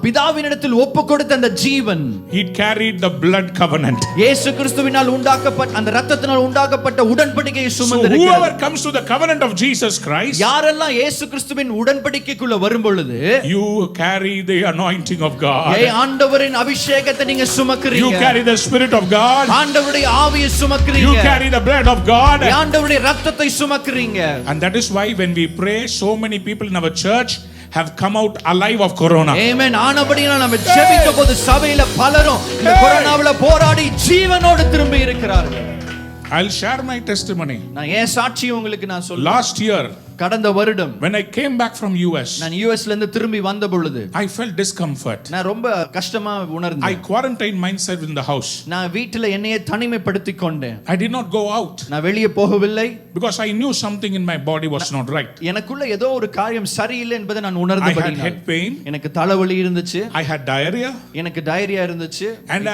Speaker 2: பிதாவினிடத்தில் ஒப்புக்கொடுத்த அந்த ஜீவன்,
Speaker 1: he carried the blood covenant.
Speaker 2: இயேசு கிறிஸ்துவினால் உண்டாக்கப்பட்ட அந்த இரத்தத்தினால் உண்டாக்கப்பட்ட உடன்படிக்கையை சுமந்திருக்கிறார்.
Speaker 1: Whoever comes to the covenant of Jesus Christ,
Speaker 2: யாரெல்லாம் இயேசு கிறிஸ்துவின் உடன்படிக்கைக்குள்ள வரும் பொழுது,
Speaker 1: you carry the anointing of God.
Speaker 2: ஆண்டவரின் அபிஷேகத்தை நீங்க சுமக்கிறீங்க.
Speaker 1: You carry the Spirit of God.
Speaker 2: ஆண்டவருடைய ஆவியை சுமக்கிறீங்க.
Speaker 1: You carry the blood of God.
Speaker 2: ஆண்டவருடைய இரத்தத்தை சுமக்கிறீங்க.
Speaker 1: And that is why when we pray, so many people in our church have come out alive of corona.
Speaker 2: Amen. ஆனபடியால் நம்ம ஜெபித்தபோது சபையில பலரும் இந்த கொரோனாவுல போராடி ஜீவனோடு திரும்பி இருக்கிறார்கள்.
Speaker 1: I'll share my testimony.
Speaker 2: நான் ஏன் சாட்சி உங்களுக்கு நான் சொல்றேன்.
Speaker 1: Last year,
Speaker 2: கடந்த வருடம்,
Speaker 1: when I came back from US,
Speaker 2: நான் யுஎஸ்ல இருந்து திரும்பி வந்த பொழுது,
Speaker 1: I felt discomfort.
Speaker 2: நான் ரொம்ப கஷ்டமா உணர்ந்தேன்.
Speaker 1: I quarantined myself in the house.
Speaker 2: நான் வீட்டில என்னையே தனிமைப்படுத்திக் கொண்டேன்.
Speaker 1: I did not go out.
Speaker 2: நான் வெளியே போகவில்லை.
Speaker 1: Because I knew something in my body was not right.
Speaker 2: எனக்குள்ள ஏதோ ஒரு காரியம் சரியில்லை என்பதை நான் உணர்ந்தபடியால்,
Speaker 1: I had head pain.
Speaker 2: எனக்கு தலைவலி இருந்துச்சு.
Speaker 1: I had diarrhea.
Speaker 2: எனக்கு டயரியா இருந்துச்சு.
Speaker 1: And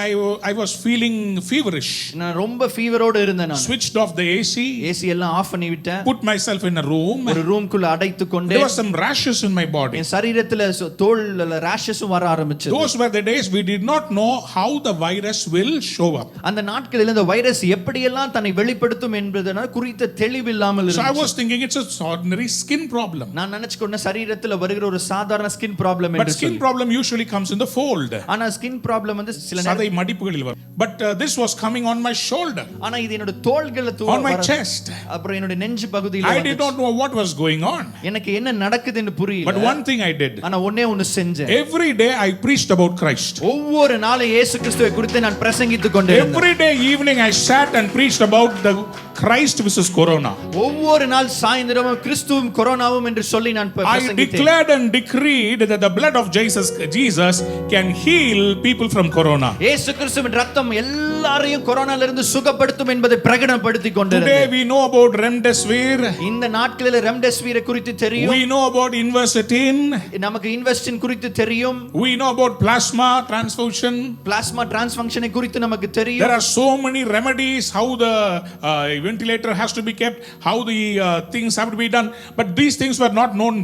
Speaker 1: I was feeling feverish.
Speaker 2: நான் ரொம்ப ஃபீவரோட இருந்தேன். நான்
Speaker 1: switched off the AC.
Speaker 2: AC எல்லாம் ஆஃப் பண்ணி விட்டேன்.
Speaker 1: Put myself in a room.
Speaker 2: ஒரு ரூம்க்குள்ள அடைத்துக் கொண்டேன்.
Speaker 1: There was some rashes in my body.
Speaker 2: என் சரீரத்துல தோல்ல ராஷஸும் வர ஆரம்பிச்சது.
Speaker 1: Those were the days we did not know how the virus will show up.
Speaker 2: அந்த நாட்களில் இந்த வைரஸ் எப்படி எல்லாம் தன்னை வெளிப்படுத்தும் என்பதன குறித்த தெளிவில்லாமல் இருந்துச்சு.
Speaker 1: So I was thinking it's a ordinary skin problem.
Speaker 2: நான் நினைச்சுக்கொண்ட சரீரத்துல வருகிற ஒரு சாதாரண ஸ்கின் ப்ராப்ளம் என்று.
Speaker 1: But skin problem usually comes in the fold.
Speaker 2: ஆனா ஸ்கின் ப்ராப்ளம் வந்து சில
Speaker 1: சதை மடிப்புகளில் வரும். But this was coming on my shoulder.
Speaker 2: ஆனா இது என்னோட தோள்கள
Speaker 1: on my chest.
Speaker 2: அப்புறம் என்னோட நெஞ்சு பகுதியில
Speaker 1: I did not know what was was going on.
Speaker 2: எனக்கு என்ன நடக்குதுன்னு
Speaker 1: But
Speaker 2: புரியல.
Speaker 1: one thing I did.
Speaker 2: ஆனா ஒண்ணே ஒன்னு செஞ்சேன்.
Speaker 1: Every day I preached about Christ.
Speaker 2: ஒவ்வொரு நாளும் இயேசு கிறிஸ்துவை குறித்து நான் பிரசங்கித்துக் கொண்டே இருந்தேன்.
Speaker 1: Every day evening I sat and preached about the Christ versus Corona.
Speaker 2: ஒவ்வொரு நாள் சாயந்திரமும் கிறிஸ்துவும் கொரோனாவும் என்று சொல்லி நான்
Speaker 1: I
Speaker 2: பிரசங்கித்தேன்.
Speaker 1: declared and decreed that the blood of Jesus can heal people from Corona.
Speaker 2: இயேசு கிறிஸ்துவின் ரத்தம் எல்லாரையும் கொரோனால இருந்து சுகப்படுத்தும் என்பதை பிரகடனப்படுத்திக்
Speaker 1: Today
Speaker 2: கொண்டிருந்தேன்.
Speaker 1: we know about remdesivir.
Speaker 2: இந்த நாட்களில் ரெம்டெசிவிர் குறித்து தெரியும்.
Speaker 1: We know about Invercetin.
Speaker 2: நமக்கு இன்வெஸ்டின் குறித்து தெரியும்.
Speaker 1: We know about plasma transfusion.
Speaker 2: Plasma டிரான்ஸ்ஃபங்ஷனை குறித்து நமக்கு
Speaker 1: There
Speaker 2: தெரியும்.
Speaker 1: are so many remedies, how the ventilator has to be kept, how the things have to be done. But these things were not known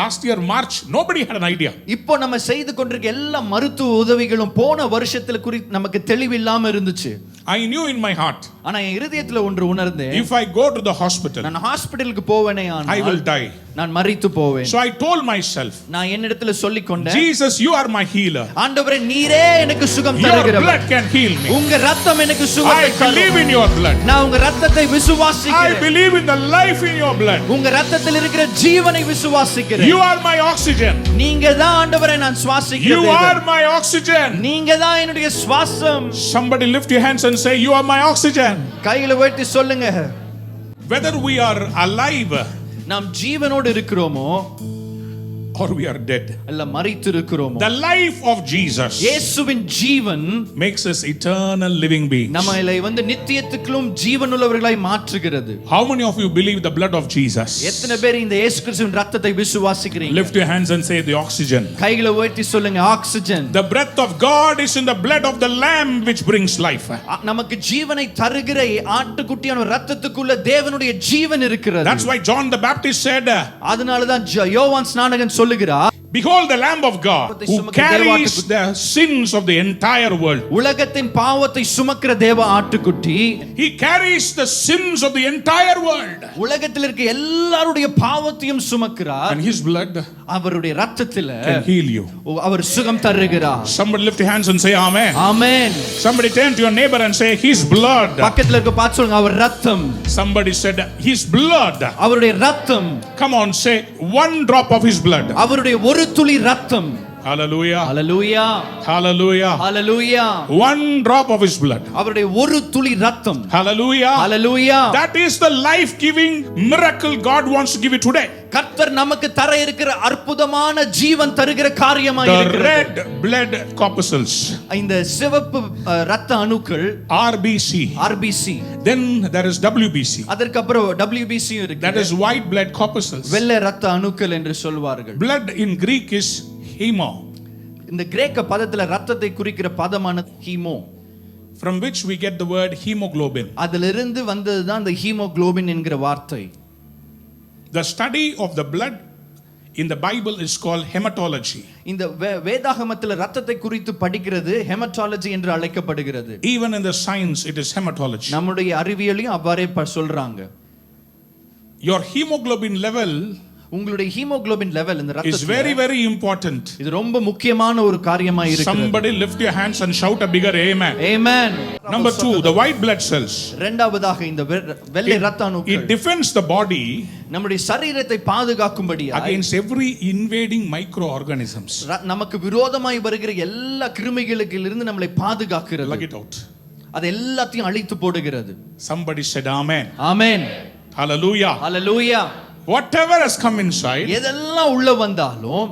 Speaker 1: last year March. Nobody had an idea.
Speaker 2: இப்போ நம்ம செய்து கொண்டிருக்க எல்லா மருத்துவ உதவிகளும் போன வருஷத்துல குறித்து நமக்கு தெளிவில்லாம இருந்துச்சு.
Speaker 1: I knew in my heart,
Speaker 2: ஆனா என் இருதயத்துல ஒன்று உணர்ந்தேன்.
Speaker 1: if I go to the hospital,
Speaker 2: நான் ஹாஸ்பிடலுக்கு போவேனே
Speaker 1: I will
Speaker 2: ஆனால்
Speaker 1: die.
Speaker 2: நான் மரித்து போவேன்.
Speaker 1: So I told myself,
Speaker 2: நான் என்னிடத்துல சொல்லிக் கொண்டேன்,
Speaker 1: Jesus, you are my healer.
Speaker 2: ஆண்டவரே நீரே எனக்கு சுகம்
Speaker 1: Your
Speaker 2: தருகிறவர்.
Speaker 1: blood can heal me.
Speaker 2: உங்க ரத்தம் எனக்கு
Speaker 1: I
Speaker 2: சுகத்தை
Speaker 1: believe
Speaker 2: தரும்.
Speaker 1: in your blood.
Speaker 2: நான் உங்க ரத்தத்தை
Speaker 1: I
Speaker 2: விசுவாசிக்கிறேன்.
Speaker 1: believe in the life in your blood.
Speaker 2: உங்க ரத்தத்தில் இருக்கிற ஜீவனை விசுவாசிக்கிறேன்.
Speaker 1: You are my oxygen.
Speaker 2: நீங்க தான் ஆண்டவரே நான் சுவாசிக்கிற
Speaker 1: You
Speaker 2: தேவன்.
Speaker 1: are my oxygen.
Speaker 2: நீங்க தான் என்னுடைய சுவாசம்.
Speaker 1: Somebody lift your hands and say, you are my oxygen.
Speaker 2: கையில உயர்த்தி சொல்லுங்க.
Speaker 1: Whether we are alive
Speaker 2: நாம் ஜீவனோடு இருக்கிறோமோ
Speaker 1: or we are dead,
Speaker 2: அல்ல மரித்து இருக்கிறோமோ,
Speaker 1: the life of Jesus
Speaker 2: இயேசுவின் ஜீவன்
Speaker 1: makes us eternal living beings.
Speaker 2: நம்மை வந்து நித்தியத்துக்குள்ளும் ஜீவனுள்ளவர்களாய் மாற்றுகிறது.
Speaker 1: How many of you believe the blood of Jesus?
Speaker 2: எத்தனை பேர் இந்த இயேசு கிறிஸ்துவின் ரத்தத்தை விசுவாசிக்கிறீங்க?
Speaker 1: Lift your hands and say the oxygen.
Speaker 2: கைகளை உயர்த்தி சொல்லுங்க oxygen.
Speaker 1: The breath of God is in the blood of the lamb which brings life.
Speaker 2: நமக்கு ஜீவனை தருகிற ஆட்டுக்குட்டியான ரத்தத்துக்குள்ள தேவனுடைய ஜீவன் இருக்கிறது.
Speaker 1: That's why John the Baptist said,
Speaker 2: அதனால தான் யோவான் ஸ்நானகன் சொல்லுகிறார்,
Speaker 1: behold the lamb of God who carries the sins of the entire world.
Speaker 2: உலகத்தின் பாவத்தை சுமக்கிற தேவ ஆட்டுக்குட்டி.
Speaker 1: He carries the sins of the entire world.
Speaker 2: உலகத்தில் இருக்க எல்லாருடைய பாவத்தையும் சுமக்கிறார்.
Speaker 1: And his blood
Speaker 2: அவருடைய ரத்தத்தில
Speaker 1: can heal you.
Speaker 2: அவர் சுகம் தருகிறார்.
Speaker 1: Somebody lift your hands and say amen.
Speaker 2: Amen.
Speaker 1: Somebody turn to your neighbor and say his blood.
Speaker 2: பக்கத்துல இருக்க பார்த்து சொல்லுங்க அவர் ரத்தம்.
Speaker 1: Somebody said his blood.
Speaker 2: அவருடைய ரத்தம்.
Speaker 1: Come on, say one drop of his blood.
Speaker 2: அவருடைய ஒரு துளி ரத்தம்.
Speaker 1: Hallelujah.
Speaker 2: Hallelujah.
Speaker 1: Hallelujah.
Speaker 2: Hallelujah.
Speaker 1: One drop of his blood.
Speaker 2: அவருடைய ஒரு துளி ரத்தம்.
Speaker 1: Hallelujah.
Speaker 2: Hallelujah.
Speaker 1: That is the life-giving miracle God wants to give you today.
Speaker 2: கர்த்தர் நமக்கு தர இருக்கிற அற்புதமான ஜீவன் தருகிற காரியமாய்
Speaker 1: The
Speaker 2: இருக்கிறது.
Speaker 1: red blood corpuscles.
Speaker 2: இந்த சிவப்பு இரத்த அணுக்கள்
Speaker 1: RBC.
Speaker 2: RBC.
Speaker 1: Then there is WBC.
Speaker 2: அதற்கு அப்புறம் WBC இருக்கு.
Speaker 1: That is white blood corpuscles.
Speaker 2: வெள்ளை இரத்த அணுக்கள் என்று சொல்வார்கள்.
Speaker 1: Blood in Greek is hemo,
Speaker 2: இந்த கிரேக்க பதத்துல ரத்தத்தை குறிக்கிற பதமான haemo,
Speaker 1: from which we get the word hemoglobin.
Speaker 2: அதிலிருந்து வந்ததுதான் இந்த ஹீமோகுளோபின் என்கிற வார்த்தை.
Speaker 1: The study of the blood in the Bible is called hematology.
Speaker 2: இந்த வேதாகமத்தில் ரத்தத்தை குறித்து படிக்கிறது ஹெமட்டாலஜி என்று அழைக்கப்படுகிறது.
Speaker 1: Even in the science it is hematology.
Speaker 2: நம்முடைய அறிவியலையும் அவ்வாறே சொல்றாங்க.
Speaker 1: Your hemoglobin level
Speaker 2: உங்களுடைய ஹீமோகுளோபின் லெவல் இந்த
Speaker 1: is
Speaker 2: ரத்தத்துல
Speaker 1: very very important.
Speaker 2: இது ரொம்ப முக்கியமான ஒரு காரியமா இருக்கு.
Speaker 1: Somebody lift your hands and shout a bigger amen.
Speaker 2: Amen.
Speaker 1: Number 2, the white blood cells.
Speaker 2: இரண்டாவதாக இந்த வெள்ளை இரத்த
Speaker 1: It
Speaker 2: அணுக்கள்
Speaker 1: defends the body
Speaker 2: நம்முடைய சரீரத்தை பாதுகாக்கும்படியாக
Speaker 1: against every invading microorganisms.
Speaker 2: நமக்கு விரோதமாய் வருகிற எல்லா கிருமிகளுக்கிலிருந்து நம்மை பாதுகாக்கிறது.
Speaker 1: Plug it out.
Speaker 2: அது எல்லாத்தையும் அழித்து போடுகிறது.
Speaker 1: Somebody said amen.
Speaker 2: Amen.
Speaker 1: Hallelujah.
Speaker 2: Hallelujah.
Speaker 1: Whatever has come inside,
Speaker 2: எதெல்லாம் உள்ள வந்தாலும்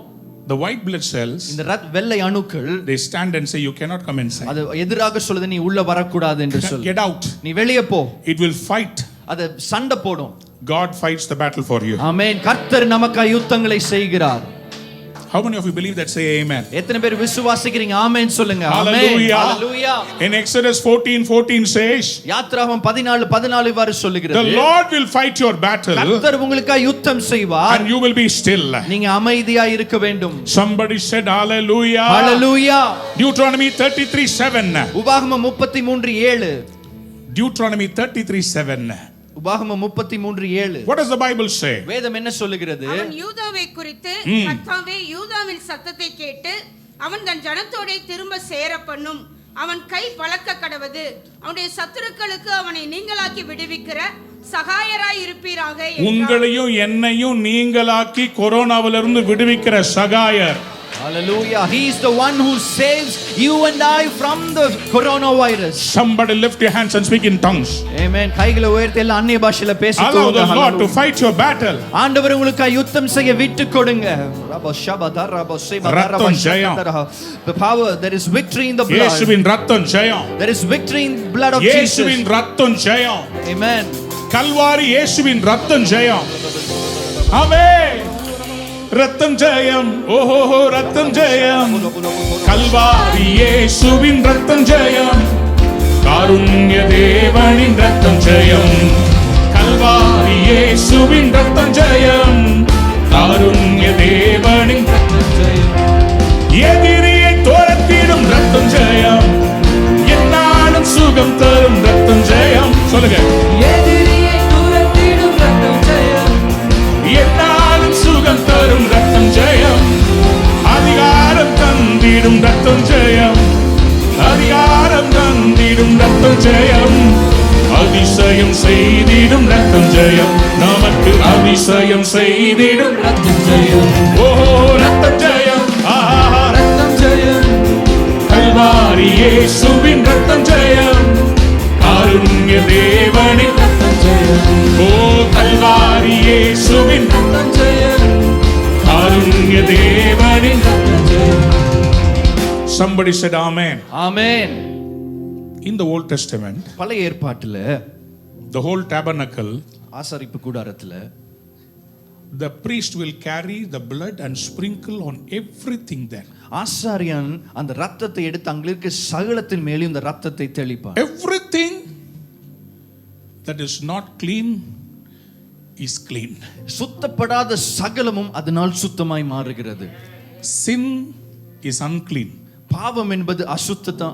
Speaker 1: the white blood cells,
Speaker 2: இந்த வெள்ளை அணுக்கள்
Speaker 1: they stand and say you cannot come inside.
Speaker 2: அது எதிராக சொல்லுது, நீ உள்ள வரக்கூடாது என்று சொல்லு.
Speaker 1: Get out.
Speaker 2: நீ வெளியே போ.
Speaker 1: It will fight.
Speaker 2: அது சண்டை போடும்.
Speaker 1: God fights the battle for you.
Speaker 2: ஆமென். கர்த்தர் நமக்காக யுத்தங்களை செய்கிறார்.
Speaker 1: How many of you believe that? Say amen.
Speaker 2: எத்தனை பேர் விசுவாசிக்கிறீங்க? ஆமென் சொல்லுங்க. ஆமென்.
Speaker 1: Hallelujah.
Speaker 2: Hallelujah.
Speaker 1: In Exodus 14:14 says,
Speaker 2: யாத்ராகமம் 14:14 இவ்வாறு சொல்லுகிறது,
Speaker 1: the Lord will fight your battle
Speaker 2: கர்த்தர் உங்களுக்காக யுத்தம் செய்வார்,
Speaker 1: and you will be still.
Speaker 2: நீங்க அமைதியாய் இருக்க வேண்டும்.
Speaker 1: Somebody said hallelujah.
Speaker 2: ஹalleluya.
Speaker 1: Deuteronomy 33:7.
Speaker 2: உபாகமம் 33:7.
Speaker 1: Deuteronomy 33:7.
Speaker 2: உபாகமம் 33:7.
Speaker 1: What does the Bible say?
Speaker 2: வேதம் என்ன சொல்லுகிறது?
Speaker 3: அவன் யூதாவை குறித்து, கர்த்தாவே யூதாவின் சத்தத்தை கேட்டு அவன் தன் ஜனத்தோடே திரும்ப சேர பண்ணும், அவன் கை பலக்க கடவது, அவனுடைய சத்துருக்களுக்கு அவனை நீங்களாக்கி விடுவிக்கிற சகாயராய் இருப்பீராக என்றார்.
Speaker 1: உங்களையும் என்னையும் நீங்களாக்கி கொரோனாவிலிருந்து விடுவிக்கிற சகாயர்.
Speaker 2: Hallelujah. He is the one who saves you and I from the coronavirus.
Speaker 1: Somebody lift your hands and speak in tongues.
Speaker 2: Amen. கைகளை உயர்த்தி எல்லாம் அந்நிய பாஷையில
Speaker 1: Allow
Speaker 2: பேசிக்கோங்க.
Speaker 1: the Lord to fight your battle.
Speaker 2: ஆண்டவர் உங்களுக்கு யுத்தம் செய்ய விட்டு கொடுங்க.
Speaker 1: ரத்தம் ஜெயம்.
Speaker 2: The power, there is victory in the blood.
Speaker 1: இயேசுவின் ரத்தம் ஜெயம்.
Speaker 2: There is victory in the blood of Jesus.
Speaker 1: இயேசுவின் ரத்தம் ஜெயம்.
Speaker 2: Amen.
Speaker 1: கல்வாரி இயேசுவின் ரத்தம் ஜெயம். ஆமென். ரத்தம் ஜெயம். ஓஹோ ரத்தம் ஜெயம். கல்வாரி இயேசுவின் ரத்தம் ஜெயம். காருண்ய தேவனின் ரத்தம் ஜெயம். கல்வாரி இயேசுவின் ரத்தம் ஜெயம். காருண்ய தேவனின் ரத்தம் ஜெயம். எதிரியை துரத்திடும் ரத்தம் ஜெயம். என்னாலும் சுகம் தரும் ரத்தம் ஜெயம். சொல்லுங்க.
Speaker 2: எதிரியை துரத்திடும் ரத்தம் ஜெயம்.
Speaker 1: என்னாலும் சுகம் தரும் ரத்தம் ஜெயம். அதிகாரம் தந்திடும் ரத்தம் ஜெயம். அதிகாரம் தந்திடும் ரத்தம் ஜெயம். அதிசயம் செய்திடும் ரத்தம் ஜெயம். நமக்கு அதிசயம் செய்திடும் ரத்தம் ஜெயம். ஓஹோ ரத்தம் ஜெயம். ஆஹா ரத்தம் ஜெயம். கல்வாரி இயேசுவின் ரத்தம் ஜெயம். காருண்ய தேவனின் ரத்தம் ஜெயம். ஓ கல்வாரி இயேசுவின் ரத்தம் ஜெயம். காருண்ய தேவனின் ரத்தம் ஜெயம். Somebody said amen.
Speaker 2: Amen.
Speaker 1: In the Old Testament,
Speaker 2: பழைய ஏற்பாட்டுல
Speaker 1: the whole tabernacle,
Speaker 2: ஆசரிப்பு கூடாரத்துல
Speaker 1: the priest will carry the blood and sprinkle on everything there.
Speaker 2: ஆசாரியன் அந்த ரத்தத்தை எடுத்து அங்க இருக்க சகலத்தின் மேலும் இந்த ரத்தத்தை தெளிப்பார்.
Speaker 1: Everything that is not clean is clean.
Speaker 2: சுத்தப்படாத சகலமும் அதனால் சுத்தமாய் மாறுகிறது.
Speaker 1: Sin is unclean.
Speaker 2: பாவம் என்பது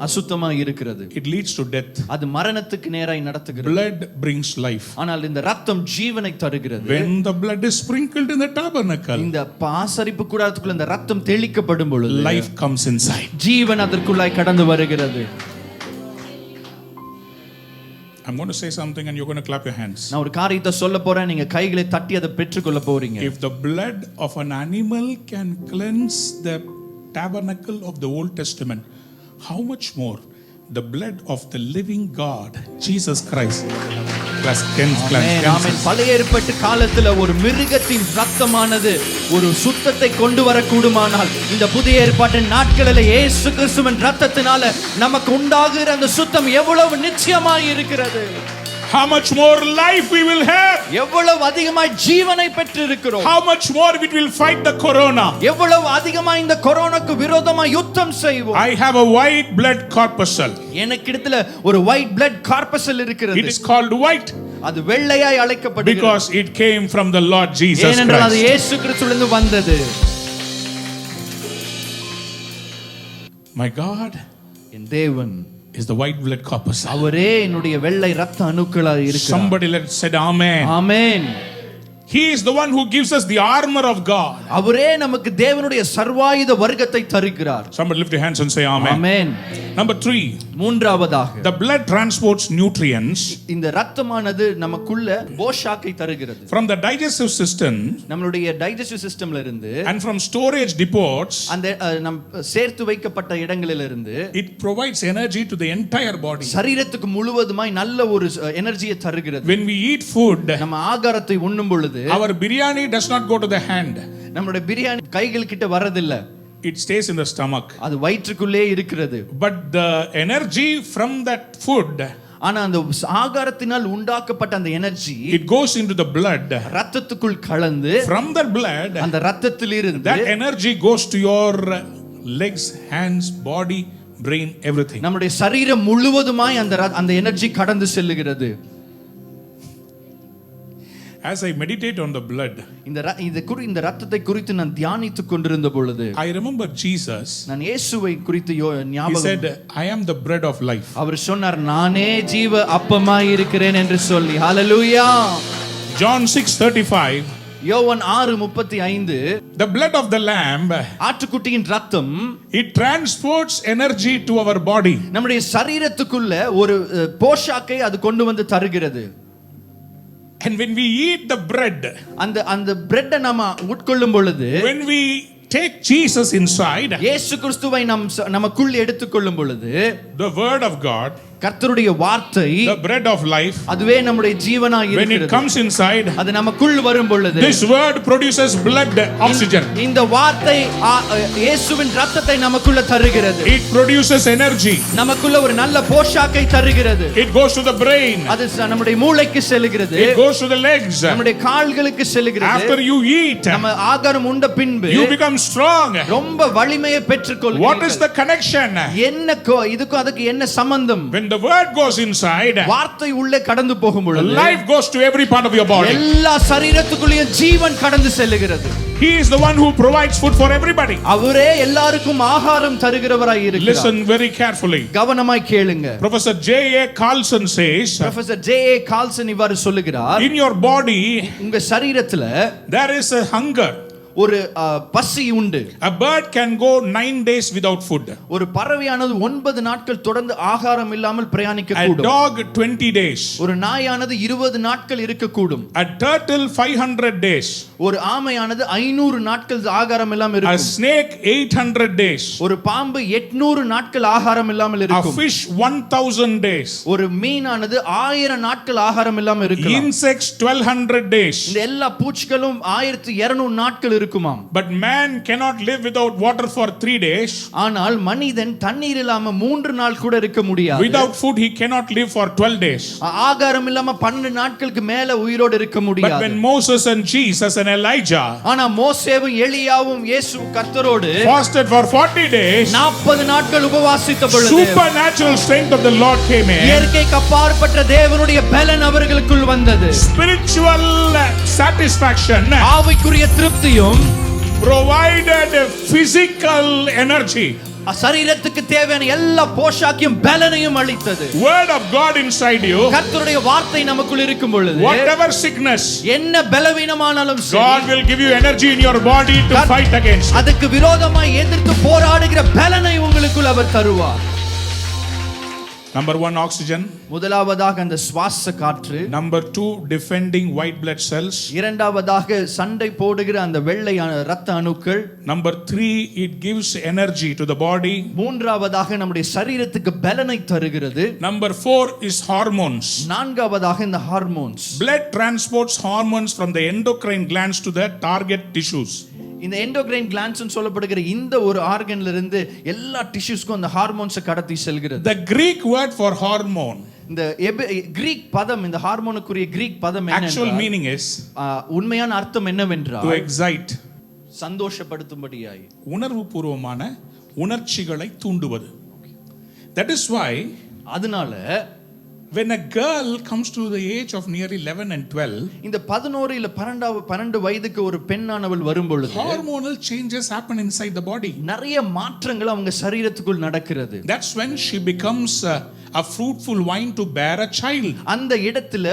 Speaker 2: அசுத்தமாய் இருக்கிறது.
Speaker 1: It leads to death.
Speaker 2: அது மரணத்துக்கு நேராய் நடத்துகிறது.
Speaker 1: Blood brings life.
Speaker 2: ஆனால் இந்த ரத்தம் ஜீவனை தருகிறது.
Speaker 1: When the blood is sprinkled in the tabernacle,
Speaker 2: இந்த ஆசரிப்பு கூடாரத்துக்குள்ள இந்த ரத்தம் தெளிக்கப்படும் பொழுது
Speaker 1: life comes inside.
Speaker 2: ஜீவன் அதற்குள்ளாய் கடந்து வருகிறது.
Speaker 1: I'm going to say something and you're going to clap your hands.
Speaker 2: நான் ஒரு காரியத்தை சொல்ல போறேன், நீங்க கைகளை தட்டி அதை பெற்றுக்கொள்ள போறீங்க.
Speaker 1: If the blood of an animal can cleanse the tabernacle of the Old Testament, how much more the blood of the living God, Jesus Christ,
Speaker 2: ஆமென். பழைய ஏற்பாட்டு காலத்துல ஒரு மிருகத்தின் ரத்தமானது ஒரு சுத்தத்தை கொண்டு வரக்கூடுமானால், இந்த புதிய ஏற்பாட்டின் நாட்களில் இயேசு கிறிஸ்துவின் ரத்தத்தினால நமக்கு உண்டாகிற அந்த சுத்தம் எவ்வளவு நிச்சயமாய் இருக்கிறது.
Speaker 1: How much more life we will have.
Speaker 2: எவ்வளவு அதிகமாய் ஜீவனை பெற்று இருக்கிறோம்.
Speaker 1: How much more we will fight the corona.
Speaker 2: எவ்வளவு அதிகமாய் இந்த கொரோனாக்கு விரோதமாய் யுத்தம் செய்வோம்.
Speaker 1: I have a white blood corpuscle.
Speaker 2: எனக்கிடத்துல ஒரு white blood corpuscle இருக்கிறது.
Speaker 1: It is called white.
Speaker 2: அது வெள்ளையாய் அழைக்கப்படுகிறது.
Speaker 1: Because it came from the Lord Jesus
Speaker 2: ஏனென்றால் அது
Speaker 1: Christ.
Speaker 2: இயேசு கிறிஸ்துவிலிருந்து வந்தது.
Speaker 1: My God
Speaker 2: என் தேவன்
Speaker 1: is the white blood corpuscle.
Speaker 2: அவரே என்னுடைய வெள்ளை ரத்த அணுக்களாய் இருக்கிறார்.
Speaker 1: Somebody let said amen.
Speaker 2: Amen.
Speaker 1: He is the one who gives us the armor of God.
Speaker 2: அவரே நமக்கு தேவனுடைய சர்வாயுத வர்க்கத்தை தருகிறார்.
Speaker 1: Somebody lift your hands and say amen.
Speaker 2: Amen.
Speaker 1: Number 3.
Speaker 2: மூன்றாவதாக
Speaker 1: The blood transports nutrients
Speaker 2: இந்த ரத்தமானது நமக்குள்ள போஷாக்கை தருகிறது.
Speaker 1: from the digestive system
Speaker 2: நம்மளுடைய டைஜஸ்டிவ் சிஸ்டம்ல இருந்து
Speaker 1: and from storage depots.
Speaker 2: அந்த நம் சேர்த்து வைக்கப்பட்ட இடங்களிலிருந்து
Speaker 1: It provides energy to the entire body.
Speaker 2: சரீரத்துக்கு முழுவதுமாய் நல்ல ஒரு எனர்ஜியை தருகிறது.
Speaker 1: When we eat food,
Speaker 2: நம்ம ஆகாரத்தை உண்ணும் பொழுது
Speaker 1: our biryani does not go to the hand.
Speaker 2: நம்மளுடைய பிரியாணி கைகள் கிட்ட வரதில்லை.
Speaker 1: It stays in the stomach.
Speaker 2: அது வயிற்றுக்குள்ளே இருக்கிறது.
Speaker 1: But the energy from that food,
Speaker 2: ஆனா அந்த ஆகாரத்தினால் உண்டாக்கப்பட்ட அந்த energy
Speaker 1: it goes into the blood.
Speaker 2: ரத்தத்துக்குள் கலந்து
Speaker 1: From the blood,
Speaker 2: அந்த ரத்தத்திலிருந்து
Speaker 1: that energy goes to your legs, hands, body, brain, everything.
Speaker 2: நம்முடைய சரீரம் முழுவதுமாய் அந்த எனர்ஜி கடந்து செல்லுகிறது.
Speaker 1: As I meditate on the blood,
Speaker 2: இந்த ரத்தத்தை குறித்து நான் தியானித்துக் கொண்டிருந்த பொழுது
Speaker 1: I remember Jesus.
Speaker 2: நான் இயேசுவை குறித்து
Speaker 1: He
Speaker 2: ஞாபகம்.
Speaker 1: said, I am the bread of life.
Speaker 2: அவர் சொன்னார், நானே ஜீவ அப்பமாய் இருக்கிறேன் என்று சொல்லி. ஹalleluya.
Speaker 1: John 6:35.
Speaker 2: யோவான் 6:35.
Speaker 1: The blood of the lamb,
Speaker 2: ஆட்டுக்குட்டியின் ரத்தம்,
Speaker 1: it transports energy to our body.
Speaker 2: நம்முடைய சரீரத்துக்குள்ள ஒரு போஷாக்கை அது கொண்டு வந்து தருகிறது.
Speaker 1: And when we eat the bread,
Speaker 2: அந்த பிரெட்டை நாம உட்கொள்ளும் பொழுது,
Speaker 1: when we take Jesus inside,
Speaker 2: இயேசு கிறிஸ்துவை நமக்குள் எடுத்துக்கொள்ளும் பொழுது,
Speaker 1: the word of God,
Speaker 2: கர்த்தருடைய வார்த்தை,
Speaker 1: the bread of life,
Speaker 2: அதுவே நம்முடைய ஜீவனாய் இருக்கிறது.
Speaker 1: when it comes inside,
Speaker 2: அது நமக்குள் வரும் பொழுது,
Speaker 1: this word produces blood oxygen.
Speaker 2: இந்த வார்த்தை இயேசுவின் இரத்தத்தை நமக்குள்ள தருகிறது.
Speaker 1: It produces energy.
Speaker 2: நமக்குள்ள ஒரு நல்ல போஷாக்கை தருகிறது.
Speaker 1: It goes to the brain.
Speaker 2: அது நம்முடைய மூளைக்கு செல்கிறது.
Speaker 1: It goes to the legs.
Speaker 2: நம்முடைய கால்களுக்கு செல்கிறது.
Speaker 1: After you eat,
Speaker 2: நம்ம ஆகாரம் உண்ட பின்பு
Speaker 1: you become strong.
Speaker 2: ரொம்ப வலிமையை பெற்றுக்கொள்வீர்கள்.
Speaker 1: What is the connection?
Speaker 2: என்ன இதுக்கு அதுக்கு என்ன சம்பந்தம்?
Speaker 1: When the word goes inside,
Speaker 2: வார்த்தை உள்ளே கடந்து போகும் பொழுது,
Speaker 1: life goes to every part of your body.
Speaker 2: எல்லா சரீரத்துக்குள்ளே ஜீவன் கடந்து செல்கிறது.
Speaker 1: He is the one who provides food for everybody.
Speaker 2: அவரே எல்லாருக்கும் ஆகாரம் தருகிறவராய் இருக்கிறார்.
Speaker 1: Listen very carefully.
Speaker 2: கவனமாய் கேளுங்க.
Speaker 1: Professor J.A. Carlson says,
Speaker 2: Professor J.A. Carlson இவ்வாறு சொல்லுகிறார்,
Speaker 1: in your body,
Speaker 2: உங்க சரீரத்துல
Speaker 1: there is a hunger.
Speaker 2: ஒரு பசி உண்டு.
Speaker 1: A bird can go 9 days without food.
Speaker 2: ஒரு பறவையானது 9 நாட்கள் தொடர்ந்து ஆகாரம் இல்லாமல் பிரயாணிக்க கூடும்.
Speaker 1: A dog 20 days.
Speaker 2: ஒரு நாயானது 20 நாட்கள் இருக்க கூடும்.
Speaker 1: A turtle 500 days.
Speaker 2: ஒரு ஆமையானது 500 நாட்கள் ஆகாரம் இல்லாமல் இருக்கும்.
Speaker 1: A snake 800 days.
Speaker 2: ஒரு பாம்பு 800 நாட்கள் ஆகாரம் இல்லாமல் இருக்கும்.
Speaker 1: A fish 1000 days.
Speaker 2: ஒரு மீனானது 1000 நாட்கள் ஆகாரம் இல்லாமல் இருக்கும்.
Speaker 1: Insects 1200 days.
Speaker 2: இந்த எல்லா பூச்சிகளும் 1200 நாட்கள் இருக்குமாம்.
Speaker 1: But man cannot live without water for 3 days.
Speaker 2: ஆனால் மனிதன் தண்ணீர் இல்லாம 3 நாள் கூட இருக்க முடியாது.
Speaker 1: Without food he cannot live for 12 days.
Speaker 2: ஆகாரம் இல்லாம 12 நாட்களுக்கு மேல உயிரோடு இருக்க முடியாது.
Speaker 1: But when Moses and Jesus and Elijah,
Speaker 2: ஆனா மோசேவும் எலியாவும் இயேசு கர்த்தரோடு
Speaker 1: fasted for 40 days,
Speaker 2: 40 நாட்கள் உபவாசித்த பொழுது,
Speaker 1: supernatural strength of the Lord came in.
Speaker 2: இயற்கைக்கு அப்பாற்பட்ட தேவனுடைய பலன் அவர்களுக்குள் வந்தது.
Speaker 1: Spiritual satisfaction
Speaker 2: ஆவிக்குரிய திருப்தியும்
Speaker 1: provided physical energy.
Speaker 2: சரீரத்துக்கு தேவையான எல்லா போஷாக்கையும் பலனையும் அளித்தது.
Speaker 1: Word of God inside you,
Speaker 2: கர்த்தருடைய வார்த்தை நமக்குள் இருக்கும் பொழுது,
Speaker 1: whatever sickness,
Speaker 2: என்ன பலவீனமானாலும்
Speaker 1: God will give you energy in your body to fight against it.
Speaker 2: அதுக்கு விரோதமாய் எதிர்த்து போராடுகிற பலனை உங்களுக்குள் அவர் தருவார்.
Speaker 1: Number 1, oxygen.
Speaker 2: முதலாவதாக அந்த சுவாச காற்று.
Speaker 1: Number 2, defending white blood cells.
Speaker 2: இரண்டாவதாக சண்டை போடுகிற அந்த வெள்ளை இரத்த அணுக்கள்.
Speaker 1: Number 3, it gives energy to the body.
Speaker 2: மூன்றாவதாக நம்முடைய சரீரத்துக்கு பலனை தருகிறது.
Speaker 1: Number 4 is hormones.
Speaker 2: நான்காவதாக இந்த hormones.
Speaker 1: Blood transports hormones from the endocrine glands to the target tissues.
Speaker 2: இந்த எண்டோகிரைன் கிளாண்ட்ஸ் சொல்லப்படுகிற இந்த ஒரு ஆர்கன்ல இருந்து எல்லா டிஷ்யூஸ்க்கும் அந்த ஹார்மோன்ஸ் கடத்தி செல்கிறது.
Speaker 1: The Greek word for hormone,
Speaker 2: இந்த கிரீக் பதம், இந்த ஹார்மோனுக்குரிய கிரீக் பதம் என்ன?
Speaker 1: actual meaning is
Speaker 2: உண்மையான அர்த்தம் என்னவென்றால்,
Speaker 1: to excite,
Speaker 2: சந்தோஷப்படுத்தும்படியாய்,
Speaker 1: உணர்வு பூர்வமான உணர்ச்சிகளை தூண்டுவது. That is why,
Speaker 2: அதனால
Speaker 1: when a girl comes to the age of nearly 11 and 12,
Speaker 2: இந்த 11 இல்ல 12 வயதுக்கு ஒரு பெண்ணானவள் வரும் பொழுது,
Speaker 1: hormonal changes happen inside the body.
Speaker 2: நிறைய மாற்றங்கள் அவங்க சரீரத்துக்குள் நடக்கிறது.
Speaker 1: That's when she becomes a fruitful vine to bear a child.
Speaker 2: அந்த இடத்துல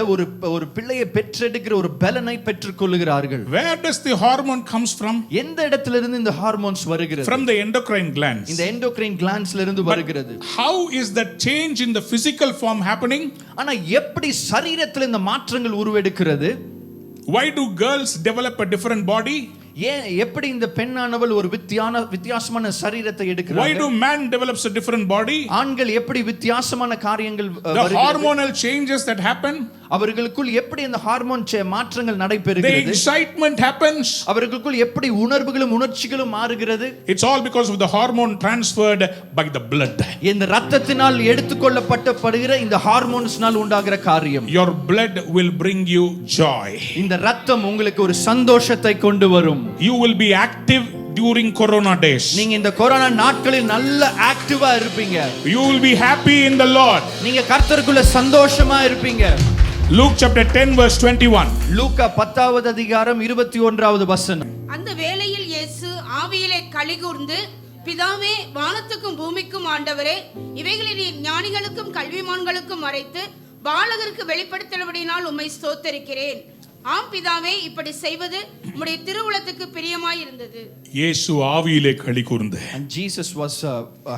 Speaker 2: ஒரு பிள்ளையை பெற்றெடுக்கிற ஒரு பலனை பெற்றுக்கொள்கிறார்கள்.
Speaker 1: Where does the hormone comes from?
Speaker 2: எந்த இடத்துல இருந்து இந்த ஹார்மோன்ஸ் வருகிறது?
Speaker 1: From the endocrine glands.
Speaker 2: இந்த எண்டோகிரைன் கிளாண்ட்ஸ்ல இருந்து வருகிறது.
Speaker 1: How is that change in the physical form happening?
Speaker 2: ஆனா எப்படி சரீரத்துல இந்த மாற்றங்கள் உருவெடுக்கிறது?
Speaker 1: Why do girls develop a different body?
Speaker 2: ஏன் எப்படி இந்த பெண்ணானவள் ஒரு வித்தியாசமான சரீரத்தை எடுக்கிறாங்க?
Speaker 1: Why do man develops a different body?
Speaker 2: ஆண்கள் எப்படி வித்தியாசமான காரியங்கள்
Speaker 1: The hormonal changes that happen,
Speaker 2: அவர்களுக்குள் எப்படி இந்த ஹார்மோன் மாற்றங்கள் நடைபெறுகிறது?
Speaker 1: the excitement happens,
Speaker 2: அவர்களுக்குள் எப்படி உணர்வுகளும் உணர்ச்சிகளும் மாறுகிறது?
Speaker 1: it's all because of the hormone transferred by the blood.
Speaker 2: இந்த இரத்தத்தினால் எடுத்துக்கொள்ளப்படுகிற இந்த ஹார்மோன்ஸ்னால் உண்டாகிற காரியம்.
Speaker 1: Your blood will bring you joy.
Speaker 2: இந்த இரத்தம் உங்களுக்கு ஒரு சந்தோஷத்தை கொண்டு வரும்.
Speaker 1: You will be active during corona days.
Speaker 2: நீங்க இந்த கொரோனா நாட்களில் நல்ல ஆக்டிவா இருப்பீங்க.
Speaker 1: You will be happy in the Lord.
Speaker 2: நீங்க கர்த்தருக்குள்ள சந்தோஷமா இருப்பீங்க.
Speaker 1: Luke chapter 10 verse 21.
Speaker 2: லூக்கா 10வது அதிகாரம் 21வது வசனம்.
Speaker 3: அந்த வேளையில் இயேசு ஆவியிலே களிகூர்ந்து, பிதாவே, வானத்துக்கும் பூமிக்கும் ஆண்டவரே, இவைகளை நீர் ஞானிகளுக்கும் கல்விமான்களுக்கும் மறைத்து பாலகருக்கு வெளிப்படுத்தினபடியினால் உம்மை ஸ்தோத்தரிக்கிறேன். ஆம் பிதாவே, இப்படி செய்வது உம்முடைய திருவுளத்துக்கு பிரியமாய் இருந்தது.
Speaker 1: இயேசு ஆவியிலே களிகூர்ந்து.
Speaker 2: And Jesus was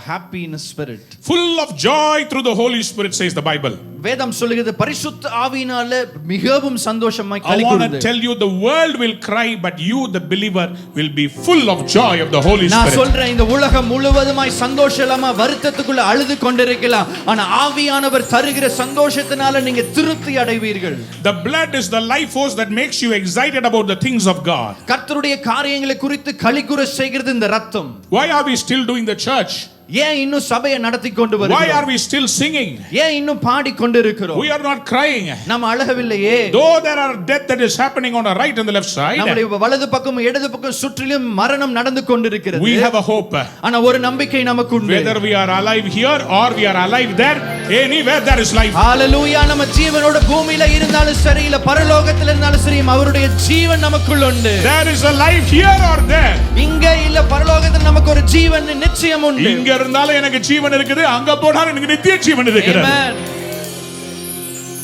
Speaker 2: happy in his spirit.
Speaker 1: Full of joy through the Holy Spirit, says the Bible.
Speaker 2: வேதம் சொல்லுகிறது பரிசுத்த ஆவியினால மிகவும் சந்தோஷமாய்
Speaker 1: I want to
Speaker 2: களிகூர்ந்து.
Speaker 1: tell you, the world will cry, but you, the believer, will be full of joy of the Holy
Speaker 2: நான்
Speaker 1: Spirit.
Speaker 2: சொல்றேன், இந்த உலகம் முழுவதுமாய் சந்தோஷமா வருத்தத்துக்குள்ள அழுது கொண்டிருக்கலாம், ஆனா ஆவியானவர் தருகிற சந்தோஷத்தினால நீங்க திருப்தி அடைவீர்கள்.
Speaker 1: The blood is the life force that makes you excited about the things of God.
Speaker 2: கர்த்தருடைய காரியங்களை குறித்து களிகூர செய்கிறது இந்த ரத்தம்.
Speaker 1: Why are we still doing the church?
Speaker 2: ஏன் இன்னும் சபையை நடத்தி கொண்டு
Speaker 1: Why
Speaker 2: வருகிறோம்?
Speaker 1: are we still singing?
Speaker 2: ஏன் இன்னும் பாடி கொண்டிருக்கிறோம்?
Speaker 1: We are not crying.
Speaker 2: நாம் அழகவில்லையே.
Speaker 1: Though there are death that is happening on the right and the left side,
Speaker 2: நம்முடைய வலது பக்கம் இடது பக்கம் சுற்றிலும் மரணம் நடந்து கொண்டிருக்கிறது.
Speaker 1: we have a hope.
Speaker 2: ஆனா ஒரு நம்பிக்கை நமக்கு உண்டு.
Speaker 1: Whether we are alive here or we are alive there, anywhere there is life.
Speaker 2: ஹalleluya. நம்ம ஜீவனோட பூமியில இருந்தாலும் சரி, இல்ல பரலோகத்துல இருந்தாலும் சரி, அவருடைய ஜீவன் நமக்குள்ள உண்டு.
Speaker 1: There is a life here or there.
Speaker 2: இங்க இல்ல பரலோகத்துல நமக்கு ஒரு ஜீவன் நிச்சயம் உண்டு.
Speaker 1: இங்க இருந்தாலும் எனக்கு ஜீவன் இருக்குது, அங்க போனாலும் எனக்கு நித்திய ஜீவன் இருக்குது.
Speaker 2: Amen.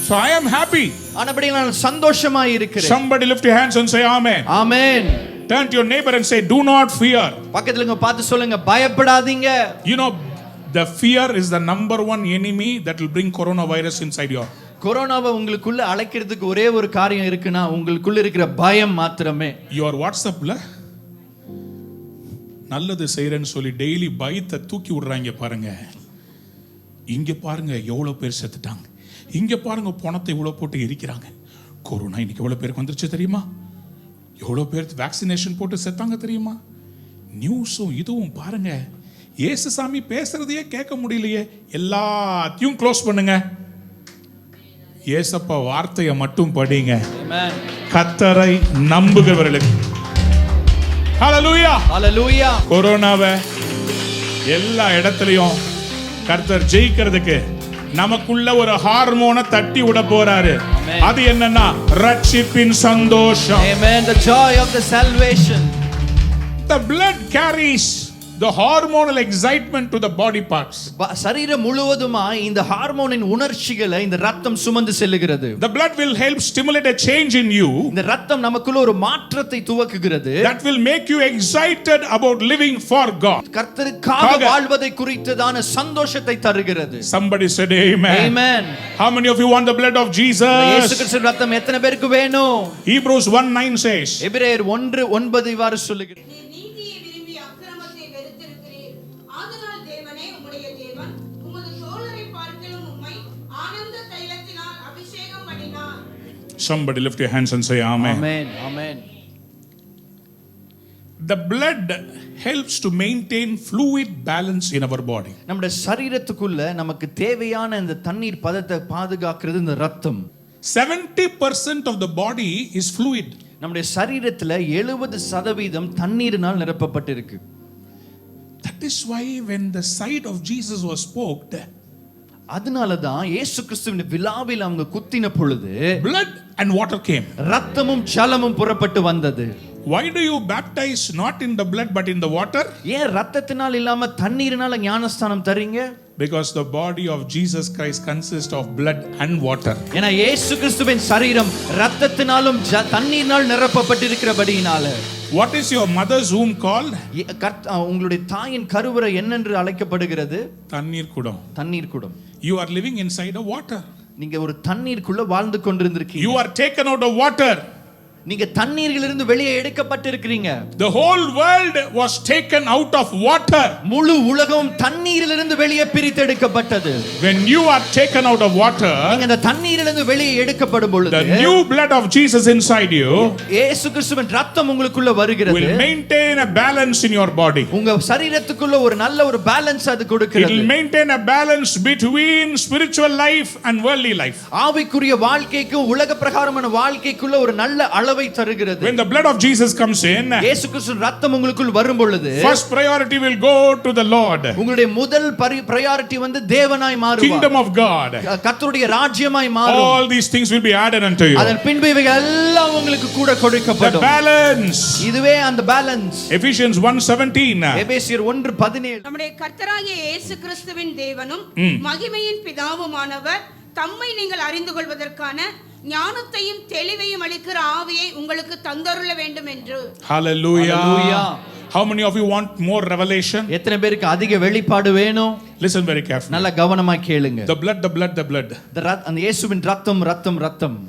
Speaker 1: So I am happy.
Speaker 2: ஆனபடி நான் சந்தோஷமா இருக்கிறேன்.
Speaker 1: Somebody lift your hands and say amen.
Speaker 2: Amen.
Speaker 1: Turn to your neighbor and say, do not fear.
Speaker 2: பக்கத்துல இருக்க பார்த்து சொல்லுங்க, பயப்படாதீங்க.
Speaker 1: You know, the fear is the number one enemy that will bring coronavirus inside you.
Speaker 2: கொரோனாவை உங்களுக்குள்ள அழைக்கிறதுக்கு ஒரே ஒரு காரியம் இருக்குன்னா, உங்களுக்குள்ள இருக்கிற பயம் மாத்திரமே.
Speaker 1: Your WhatsAppல நல்லது செய்யறேன்னு சொல்லி டெய்லி பயத்தை தூக்கி விடுறாங்க பாருங்க. இங்க பாருங்க எவ்வளவு பேர் செத்துட்டாங்க, இங்க பாருங்க பணத்தை இவ்வளவு போட்டு எரிக்கிறாங்க. கொரோனா இன்னைக்கு எவ்வளவு பேருக்கு வந்துருச்சு தெரியுமா? எவ்வளவு பேர் வேக்சினேஷன் போட்டு செத்தாங்க தெரியுமா? நியூஸும் இதுவும் பாருங்க. இயேசுசாமி பேசுறதையே கேட்க முடியலையே. எல்லாத்தையும் க்ளோஸ் பண்ணுங்க. இயேசப்பா வார்த்தையை மட்டும் படிங்க. கர்த்தரை நம்புகிறவர்களுக்கு. ஹalleluya.
Speaker 2: ஹalleluya.
Speaker 1: கொரோனாவை எல்லா இடத்துலயும் கர்த்தர் ஜெயிக்கிறதுக்கு நமக்குள்ள ஒரு ஹார்மோனை தட்டி விட போறாரு. அது என்னன்னா ரட்சிப்பின் சந்தோஷம்.
Speaker 2: Amen. The joy of the salvation.
Speaker 1: The blood carries the hormonal excitement to the body parts.
Speaker 2: சரீரம் முழுவதுமாய் இந்த ஹார்மோனின் உணர்ச்சிகளை இந்த ரத்தம் சுமந்து செல்லுகிறது.
Speaker 1: The blood will help stimulate a change in you.
Speaker 2: இந்த ரத்தம் நமக்குள்ள ஒரு மாற்றத்தை துவக்குகிறது.
Speaker 1: That will make you excited about living for God.
Speaker 2: கர்த்தருக்காக வாழ்வதை குறித்ததான சந்தோஷத்தை தருகிறது.
Speaker 1: Somebody said amen.
Speaker 2: Amen.
Speaker 1: How many of you want the blood of Jesus?
Speaker 2: இயேசு கிறிஸ்துவின் ரத்தம் எத்தனை பேருக்கு வேணும்?
Speaker 1: Hebrews 1:9 says.
Speaker 2: எபிரேயர் 1:9 இவ்வாறு சொல்லுகிறது.
Speaker 1: Somebody lift your hands and say amen.
Speaker 2: Amen. Amen.
Speaker 1: The blood helps to maintain fluid balance in our body.
Speaker 2: நம்முடைய சரீரத்துக்குள்ள நமக்கு தேவையான இந்த தண்ணீர் பதத்தை பாதுகாக்கிறது இந்த ரத்தம்.
Speaker 1: 70% of the body is fluid.
Speaker 2: நம்முடைய சரீரத்துல 70% தண்ணீரினால் நிரப்பப்பட்டிருக்கு.
Speaker 1: That is why when the sight of Jesus was poked,
Speaker 2: அதனால தான் இயேசு கிறிஸ்துவின் விலாவில் அவங்க குத்தின பொழுது
Speaker 1: blood and water came.
Speaker 2: ரத்தமும் ஜலமும் புறப்பட்டு வந்தது.
Speaker 1: Why do you baptize not in the blood but in the water?
Speaker 2: ஏன் ரத்தத்தினால் இல்லாம தண்ணீரினால ஞானஸ்தானம் தரீங்க?
Speaker 1: Because the body of Jesus Christ consists of blood and water.
Speaker 2: ஏன்னா இயேசு கிறிஸ்துவின் சரீரம் ரத்தத்தினாலும் தண்ணீரினால் நிரப்பப்பட்டிருக்கிறபடியினால.
Speaker 1: What is your mother's womb called?
Speaker 2: உங்களுடைய தாயின் கருவறை என்னென்று அழைக்கப்படுகிறது?
Speaker 1: தண்ணீர் குடம்.
Speaker 2: தண்ணீர் குடம்.
Speaker 1: You are living inside a water.
Speaker 2: நீங்க ஒரு தண்ணீருக்குள்ள வாழ்ந்து கொண்டிருக்கிறீங்க.
Speaker 1: You are taken out of water.
Speaker 2: நீங்க தண்ணீரிலிருந்து வெளியே எடுக்கப்பட்டிருக்கிறீங்க.
Speaker 1: The whole world was taken out of water.
Speaker 2: முழு உலகம் தண்ணீரிலிருந்து வெளியே பிரித்தெடுக்கப்பட்டது.
Speaker 1: When you are taken out of water,
Speaker 2: நீங்க அந்த தண்ணீரிலிருந்து வெளியே எடுக்கப்படும் பொழுது
Speaker 1: the new blood of Jesus inside you
Speaker 2: இயேசு கிறிஸ்துவின் ரத்தம் உங்களுக்குள்ள வருகிறது.
Speaker 1: will maintain a balance in your body.
Speaker 2: உங்க சரீரத்துக்குள்ள ஒரு நல்ல ஒரு பேலன்ஸ் அது
Speaker 1: It
Speaker 2: கொடுக்கிறது.
Speaker 1: will maintain a balance between spiritual life and worldly life.
Speaker 2: ஆவிக்குரிய வாழ்க்கைக்கும் உலக பிரகாரமான வாழ்க்கைக்குள்ள ஒரு நல்ல அளவை தருகிறது.
Speaker 1: When the blood of Jesus comes in,
Speaker 2: இயேசு கிறிஸ்துவின் ரத்தம் உங்களுக்குள் வரும் பொழுது
Speaker 1: first priority will go to the Lord.
Speaker 2: உங்களுடைய முதல் priority வந்து தேவனாய் மாறுவார்.
Speaker 1: Kingdom of God.
Speaker 2: கர்த்தருடைய ராஜ்யமாய் மாறும்.
Speaker 1: All these things will be added unto you.
Speaker 2: அதன் பின்பு இவைகள் எல்லாம் உங்களுக்கு கூட கொடுக்கப்படும்.
Speaker 1: The balance.
Speaker 2: இதுவே அந்த பேலன்ஸ்.
Speaker 1: Ephesians 1:17.
Speaker 2: எபேசியர் 1:17.
Speaker 3: நம்முடைய கர்த்தராகிய இயேசு கிறிஸ்துவின் தேவனும் மகிமையின் பிதாவுமானவர் தம்மை நீங்கள் அறிந்து கொள்வதற்கான ஞானத்தையும் தெளிவையும் அளிக்கிற ஆவியை உங்களுக்கு தந்தருள வேண்டும் என்று.
Speaker 1: Hallelujah. How many of you want more revelation?
Speaker 2: எத்தனை பேருக்கு அதிக வெளிப்பாடு வேணும்?
Speaker 1: Listen very carefully.
Speaker 2: நல்ல கவனமா கேளுங்க.
Speaker 1: The blood, the blood, the blood.
Speaker 2: அந்த இயேசுவின் ரத்தம் ரத்தம் ரத்தம்.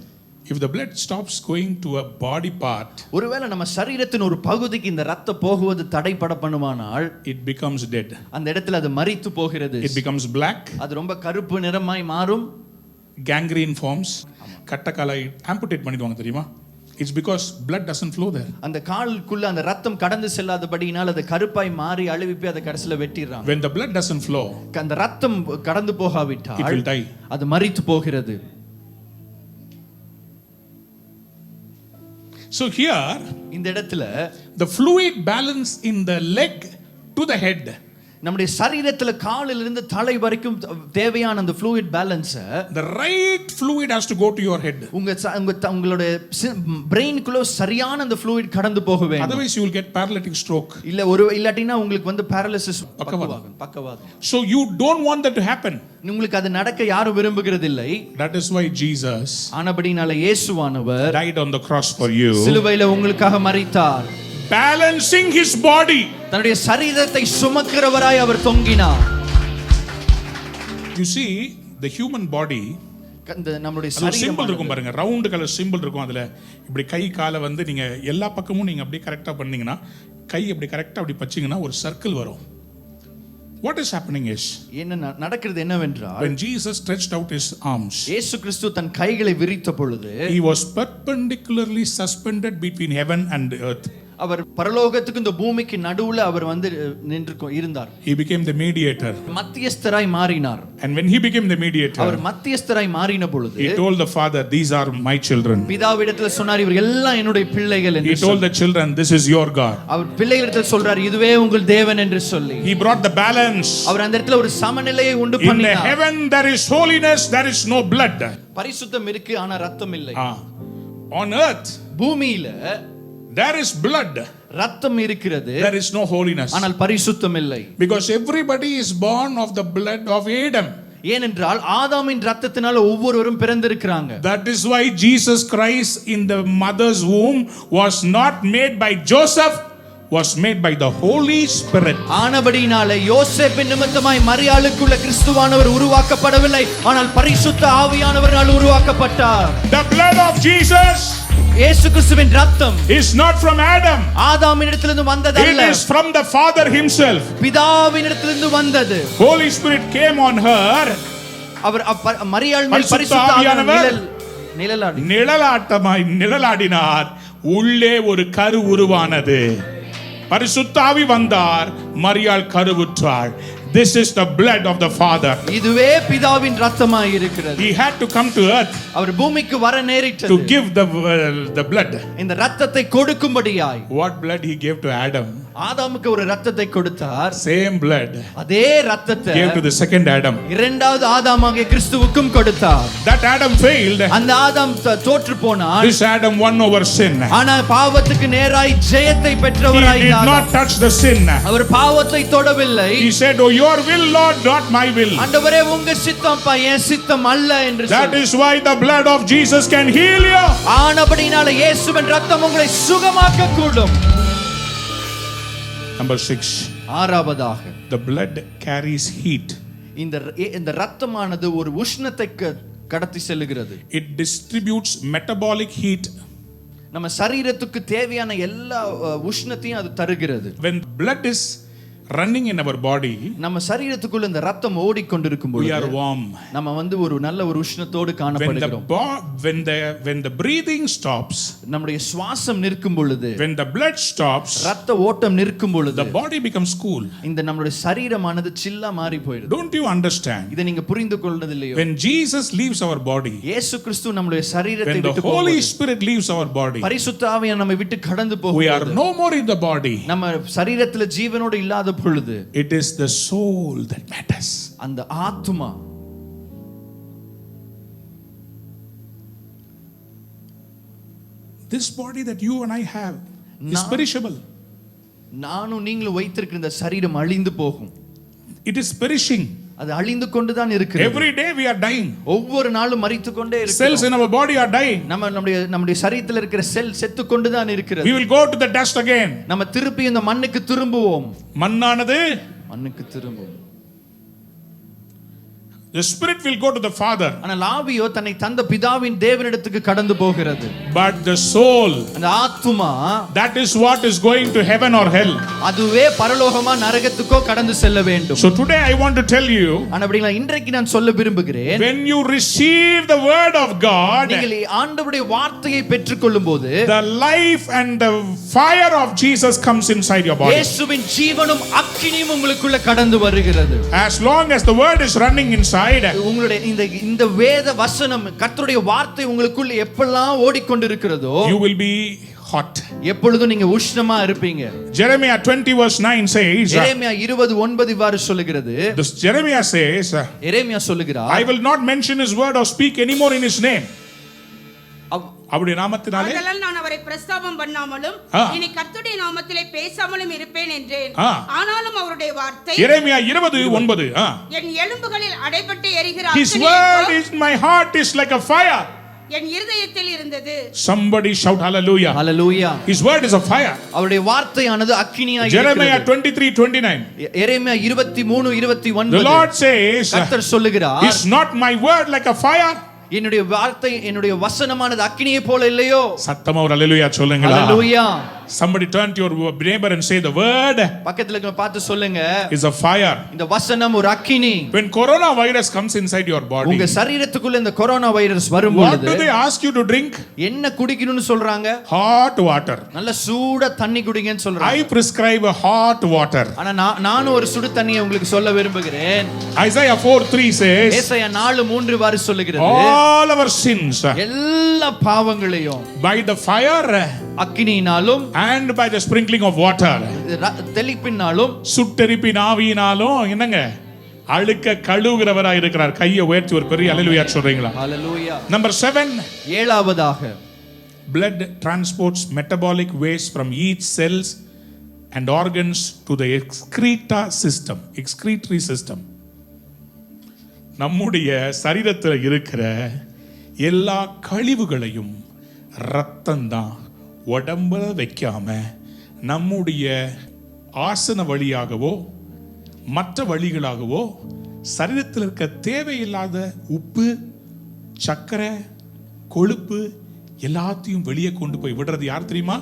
Speaker 1: If the blood stops going to a body part,
Speaker 2: ஒருவேளை நம்ம சரீரத்தின் ஒரு பகுதிக்கு இந்த ரத்தம் போகுவது தடைபட பண்ணுமானால்,
Speaker 1: it becomes dead.
Speaker 2: அந்த இடத்துல அது மரித்து போகிறது.
Speaker 1: It becomes black.
Speaker 2: அது ரொம்ப கருப்பு நிறமாய் மாறும்.
Speaker 1: Gangrene forms. கட்டக்காலை amputate பண்ணிடுவாங்க தெரியுமா? It's because blood doesn't flow there.
Speaker 2: அந்த காலுக்குள்ள அந்த ரத்தம் கடந்து செல்லாதபடியினால் அது கருப்பாய் மாறி அழுவி போய் அதை கடைசில வெட்டிடுறாங்க.
Speaker 1: When the blood doesn't flow,
Speaker 2: அந்த ரத்தம் கடந்து போகாவிட்டால்
Speaker 1: it will die.
Speaker 2: அது மரித்து போகிறது.
Speaker 1: So here,
Speaker 2: இந்த இடத்துல
Speaker 1: the fluid balance in the leg to the head,
Speaker 2: நம்முடைய சரீரத்துல காலிலிருந்து தலை வரைக்கும் தேவையான அந்த fluid balance,
Speaker 1: the right fluid has to go to your head.
Speaker 2: உங்களுடைய பிரெயினுக்குள்ள சரியான அந்த fluid கடந்து போக வேண்டும்.
Speaker 1: Otherwise you will get paralytic stroke.
Speaker 2: இல்லாட்டினா உங்களுக்கு வந்து paralysis பக்கவாதம்.
Speaker 1: So you don't want that to happen.
Speaker 2: உங்களுக்கு அது நடக்க யாரும் விரும்புகிறது இல்லை.
Speaker 1: That is why Jesus
Speaker 2: ஆனபடினால இயேசுவானவர்
Speaker 1: died on the cross for you,
Speaker 2: சிலுவையில உங்களுக்காக மரித்தார்.
Speaker 1: balancing his body.
Speaker 2: தன்னுடைய சரீரத்தை சுமக்கிறவராய் அவர் தொங்கினார்.
Speaker 1: You see, the human body,
Speaker 2: நம்மளுடைய
Speaker 1: சிம்பிள் இருக்கும் பாருங்க, ரவுண்ட் கலர் சிம்பிள் இருக்கும். அதுல இப்படி கை காலை வந்து நீங்க எல்லா பக்கமும் நீங்க அப்படியே கரெக்டா பண்ணீங்கன்னா, கை அப்படி கரெக்டா அப்படி பச்சீங்கன்னா ஒரு சர்க்கிள் வரும். What is happening is,
Speaker 2: என்ன நடக்கிறது என்னவென்றால்,
Speaker 1: when Jesus stretched out his arms,
Speaker 2: இயேசு கிறிஸ்து தன் கைகளை விரித்த பொழுது,
Speaker 1: he was perpendicularly suspended between heaven and earth.
Speaker 2: அவர் பரலோகத்துக்கு இந்த பூமிக்கு நடுவுல அவர் வந்து இருந்தார்.
Speaker 1: He became the mediator.
Speaker 2: மத்தியஸ்தராய் மாறினார்.
Speaker 1: And when he became the mediator,
Speaker 2: அவர் மத்தியஸ்தராய் மாறின பொழுது,
Speaker 1: he told the father, these are my children.
Speaker 2: பிதாவிடத்துல சொன்னார், இவர்கள் எல்லாம் என்னுடைய பிள்ளைகள் என்று.
Speaker 1: He told the children, this is your God.
Speaker 2: அவர் பிள்ளைகளிடத்தில் சொல்றார், இதுவே உங்கள் தேவன் என்று சொல்லி.
Speaker 1: He brought the balance.
Speaker 2: அவர் அந்த இடத்துல ஒரு சமநிலையை உண்டு
Speaker 1: பண்ணினார். In
Speaker 2: பண்ணினார்.
Speaker 1: the heaven there is holiness, there is no blood.
Speaker 2: பரிசுத்தம் இருக்கு, ஆனா ரத்தம் இல்லை.
Speaker 1: On earth,
Speaker 2: பூமியில
Speaker 1: there is blood,
Speaker 2: ரத்தம் இருக்கிறது,
Speaker 1: there is no holiness.
Speaker 2: ஆனால் பரிசுத்தம் இல்லை.
Speaker 1: Because everybody is born of the blood of Adam.
Speaker 2: ஏனென்றால் ஆதாமின் ரத்தத்தினால ஒவ்வொருவரும் பிறந்திருக்கிறாங்க.
Speaker 1: That is why Jesus Christ in the mother's womb was not made by Joseph, was made by the Holy Spirit.
Speaker 2: ஆனபடியினாலே யோசேப்பின் நிமித்தமாய் மரியாளுக்குள்ள கிறிஸ்துவானவர் உருவாக்கப்படவில்லை, ஆனால் பரிசுத்த ஆவியானவரால் உருவாக்கப்பட்டார்.
Speaker 1: The blood of Jesus,
Speaker 2: இயேசு கிறிஸ்துவின் ரத்தம்,
Speaker 1: is not from Adam.
Speaker 2: ஆதாமினிடத்திலிருந்து வந்ததல்ல.
Speaker 1: It is from the Father himself.
Speaker 2: பிதாவினிடத்திலிருந்து வந்தது.
Speaker 1: Holy Spirit came on her.
Speaker 2: அவர் மரியாள் மேல் பரிசுத்த ஆவியானவர்
Speaker 1: நிழலாடினார். உள்ளே ஒரு கரு உருவானது. பரிசுத்த ஆவி வந்தார், மரியாள் கருவுற்றாள். This is the blood of the Father.
Speaker 2: இதுவே பிதாவின் இரத்தமாய் இருக்கிறது.
Speaker 1: He had to come to earth.
Speaker 2: அவர் பூமிக்கு வர நேரிட்டது.
Speaker 1: To give the blood.
Speaker 2: இந்த இரத்தத்தை கொடுக்கும்படியாய்.
Speaker 1: What blood he gave to Adam?
Speaker 2: ஆதாமுக்கு ஒரு இரத்தத்தை கொடுத்தார்.
Speaker 1: Same blood.
Speaker 2: அதே இரத்தத்தை
Speaker 1: gave to the second Adam.
Speaker 2: இரண்டாவது ஆதாமாகிய கிறிஸ்துவுக்கும் கொடுத்தார்.
Speaker 1: That Adam failed.
Speaker 2: அந்த ஆதாம் தோற்று போனார்.
Speaker 1: This Adam won over sin.
Speaker 2: ஆனால் பாவத்துக்கு நேராய் ஜெயத்தை பெற்றவராய்
Speaker 1: he did not touch the sin.
Speaker 2: அவர் பாவத்தை தொடவில்லை.
Speaker 1: He said, oh, your will, Lord, not my will.
Speaker 2: ஆண்டவரே, உங்க சித்தம்ப்பா, என் சித்தம் அல்ல என்று சொன்னார்.
Speaker 1: That is why the blood of Jesus can heal you.
Speaker 2: ஆனபடினால இயேசுவின் இரத்தம் உங்களை சுகமாக்க கூடும்.
Speaker 1: Number 6.
Speaker 2: ஆறாவதாக,
Speaker 1: the blood carries heat.
Speaker 2: இந்த இரத்தமானது ஒரு உஷ்ணத்தை கடத்தி செல்கிறது.
Speaker 1: It distributes metabolic heat.
Speaker 2: நம்ம சரீரத்துக்கு தேவையான எல்லா உஷ்ணத்தையும் அது தருகிறது.
Speaker 1: When blood is running in our body,
Speaker 2: நம்ம சரீரத்துக்குள்ள இந்த ரத்தம் ஓடிக்கொண்டிருக்கும் பொழுது
Speaker 1: we are warm.
Speaker 2: நம்ம வந்து ஒரு நல்ல ஒரு உஷ்ணத்தோடு காணப்படுகிறோம்.
Speaker 1: When the breathing stops,
Speaker 2: நம்முடைய சுவாசம் நிற்கும் பொழுது,
Speaker 1: when the blood stops,
Speaker 2: ரத்த ஓட்டம் நிற்கும் பொழுது,
Speaker 1: the body becomes cool.
Speaker 2: இந்த நம்முடைய சரீரமானது சில்லா மாறி போயிடுது.
Speaker 1: Don't you understand?
Speaker 2: இதை நீங்க புரிந்து கொள்றதில்லையோ?
Speaker 1: When Jesus leaves our body,
Speaker 2: இயேசு கிறிஸ்து நம்முடைய சரீரத்தை விட்டு
Speaker 1: போகும்போது, when the Holy Spirit leaves our body,
Speaker 2: பரிசுத்த ஆவியானவர் நம்மை விட்டு கடந்து போகும்போது,
Speaker 1: we are no more in the body.
Speaker 2: நம்ம சரீரத்துல ஜீவனோடு இல்லாத பொழுது,
Speaker 1: it is the soul that matters.
Speaker 2: அந்த ஆத்துமா,
Speaker 1: this body that you and I have is perishable.
Speaker 2: நானும் நீங்களும் வைத்திருக்கிற இந்த சரீரம் அழிந்து போகும்.
Speaker 1: It is perishing.
Speaker 2: அது அழிந்து கொண்டு தான் இருக்கிறது.
Speaker 1: Every day we are dying.
Speaker 2: ஒவ்வொரு நாளும் மரித்து கொண்டே இருக்கிறோம்.
Speaker 1: Cells in our body are dying.
Speaker 2: நம்முடைய சரீரத்தில் இருக்கிற செல் செத்து கொண்டு தான் இருக்கிறது.
Speaker 1: We will go to the dust again.
Speaker 2: நம்ம திருப்பி இந்த மண்ணுக்கு திரும்புவோம்.
Speaker 1: மண்ணானது
Speaker 2: மண்ணுக்கு திரும்பும்.
Speaker 1: The spirit will go to the Father.
Speaker 2: ஆனால் ஆவியோ தன்னை தந்த பிதாவின் தேவனிடத்துக்கு கடந்து போகிறது.
Speaker 1: But the soul,
Speaker 2: அந்த ஆத்துமா,
Speaker 1: that is what is going to heaven or hell.
Speaker 2: அதுவே பரலோகமா நரகத்துக்கோ கடந்து செல்ல வேண்டும்.
Speaker 1: So today I want to tell you,
Speaker 2: அப்படிங்களா, இன்றைக்கு நான் சொல்ல விரும்புகிறேன்,
Speaker 1: when you receive the word of God,
Speaker 2: நீங்கள் ஆண்டவருடைய வார்த்தையை பெற்றுக்கொள்ளும்போது
Speaker 1: the life and the fire of Jesus comes inside your body.
Speaker 2: இயேசுவின் ஜீவனும் அக்கினியும் உங்களுக்குள்ள கடந்து வருகிறது.
Speaker 1: As long as the word is running inside,
Speaker 2: உங்களுடைய இந்த வேத வசனம், கர்த்தருடைய வார்த்தை உங்களுக்குள்ள எப்பெல்லாம் ஓடிக்கொண்டிருக்கிறதோ,
Speaker 1: you will be hot.
Speaker 2: எப்பொழுதும் நீங்க உஷ்ணமா இருப்பீங்க.
Speaker 1: Jeremiah 20 verse 9 says,
Speaker 2: எரேமியா 20:9 இவ்வாறு சொல்லுகிறது.
Speaker 1: this Jeremiah says,
Speaker 2: எரேமியா சொல்லுகிறார்,
Speaker 1: I will not mention his word or speak anymore in his name. அவருடைய நாமத்தினாலே
Speaker 3: ஆதலால் நான் அவரை பிரஸ்தாபம் பண்ணாமலும் இனி கர்த்தருடைய நாமத்திலே பேசாமலும் இருப்பேன் என்றேன். ஆனாலும் அவருடைய வார்த்தை,
Speaker 1: எரேமியா 20:9,
Speaker 3: என் எலும்புகளில் அடைபட்டு எரிகிற
Speaker 1: his word is my heart is like a fire.
Speaker 3: என் இருதயத்தில் இருந்தது.
Speaker 1: Somebody shout hallelujah.
Speaker 2: Hallelujah.
Speaker 1: His word is a fire.
Speaker 2: அவருடைய வார்த்தையானது அக்கினியாய் இருக்கிறது.
Speaker 1: Jeremiah 23:29.
Speaker 2: Jeremiah 23:29.
Speaker 1: The Lord says,
Speaker 2: கர்த்தர் சொல்லுகிறார்,
Speaker 1: is not my word like a fire?
Speaker 2: என்னுடைய வார்த்தை, என்னுடைய வசனமானது அக்கினியை போல இல்லையோ?
Speaker 1: சத்தமா ஒரு ஹalleluya சொல்லுங்களா?
Speaker 2: Hallelujah.
Speaker 1: Somebody turn to your neighbor and say, the word
Speaker 2: பக்கத்துல இருக்க பார்த்து சொல்லுங்க,
Speaker 1: is a fire.
Speaker 2: இந்த வசனம் ஒரு அக்கினி.
Speaker 1: When coronavirus comes inside your body,
Speaker 2: உங்க சரீரத்துக்குள்ள இந்த கொரோனா வைரஸ் வரும்போது,
Speaker 1: what do they ask you to drink?
Speaker 2: என்ன குடிக்கணும்னு சொல்றாங்க?
Speaker 1: Hot water.
Speaker 2: நல்ல சூட தண்ணி குடிங்கன்னு சொல்றாங்க.
Speaker 1: I prescribe a hot water.
Speaker 2: ஆனா நானும் ஒரு சுடு தண்ணியை உங்களுக்கு சொல்ல விரும்புகிறேன்.
Speaker 1: Isaiah 4:3 says,
Speaker 2: ஏசாயா 4:3 வாரு சொல்லுகிறது,
Speaker 1: all our sins,
Speaker 2: எல்லா பாவங்களையும்
Speaker 1: by the fire
Speaker 2: அக்கினியினாலும்
Speaker 1: and by the sprinkling of water,
Speaker 2: தெளிப்பினாலும்
Speaker 1: சுட்டெரிப்பின் ஆவியினாலும் என்னங்க அழுக்க கழுவுகிறவராய் இருக்கிறார். கையை உயர்த்தி ஒரு பெரிய ஹalleluya சொல்றீங்களா?
Speaker 2: ஹalleluya.
Speaker 1: Number 7,
Speaker 2: ஏழாவதாக,
Speaker 1: blood transports metabolic waste from each cells and organs to the excretory system. நம்முடைய சரீரத்தில் இருக்கிற எல்லா கழிவுகளையும் ரத்தம் தான் உடம்புல வைக்காம நம்முடைய ஆசன வழியாகவோ மற்ற வழிகளாகவோ சரீரத்தில் இருக்க தேவையில்லாத உப்பு, சர்க்கரை, கொழுப்பு எல்லாத்தையும் வெளியே கொண்டு போய் விடுறது யார் தெரியுமா?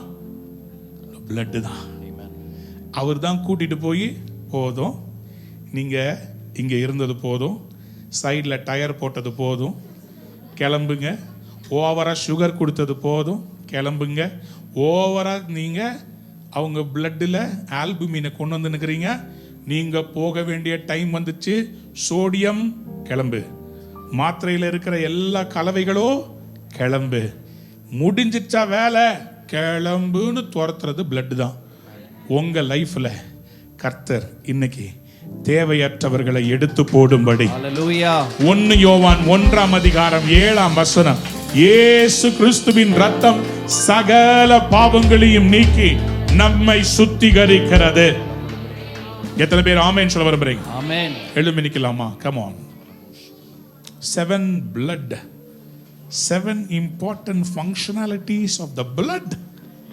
Speaker 1: பிளட் தான். அவர் தான் கூட்டிட்டு போய், போதும் நீங்க இங்க இருந்தது போதும், சைடில் டயர் போட்டது போதும், கிளம்புங்க. ஓவரா சுகர் கொடுத்தது போதும், கிளம்புங்க. ஓவரா நீங்க அவங்க பிளட்டில் ஆல்புமினை கொண்டு வந்து நிற்கிறீங்க, நீங்க போக வேண்டிய டைம் வந்துச்சு, சோடியம் கிளம்பு, மாத்திரையில் இருக்கிற எல்லா கலவைகளோ கிளம்பு, முடிஞ்சிச்சா வேலை கிளம்புன்னு துரத்துறது பிளட் தான். உங்க லைஃப்ல கர்த்தர் இன்னைக்கு தேவையற்றவர்களை எடுத்து போடும்படி 1 யோவான் 1:7 இயேசு கிறிஸ்துவின் ரத்தம் சகல பாவங்களையும் நீக்கி நம்மை சுத்திகரிக்கிறது. எத்தனை பேர் ஆமென் சொல்ல விரும்புறீங்க? ஆமென். எழும்பி நிக்கலாமா? Come on. 7 blood, 7 important functionalities of the blood.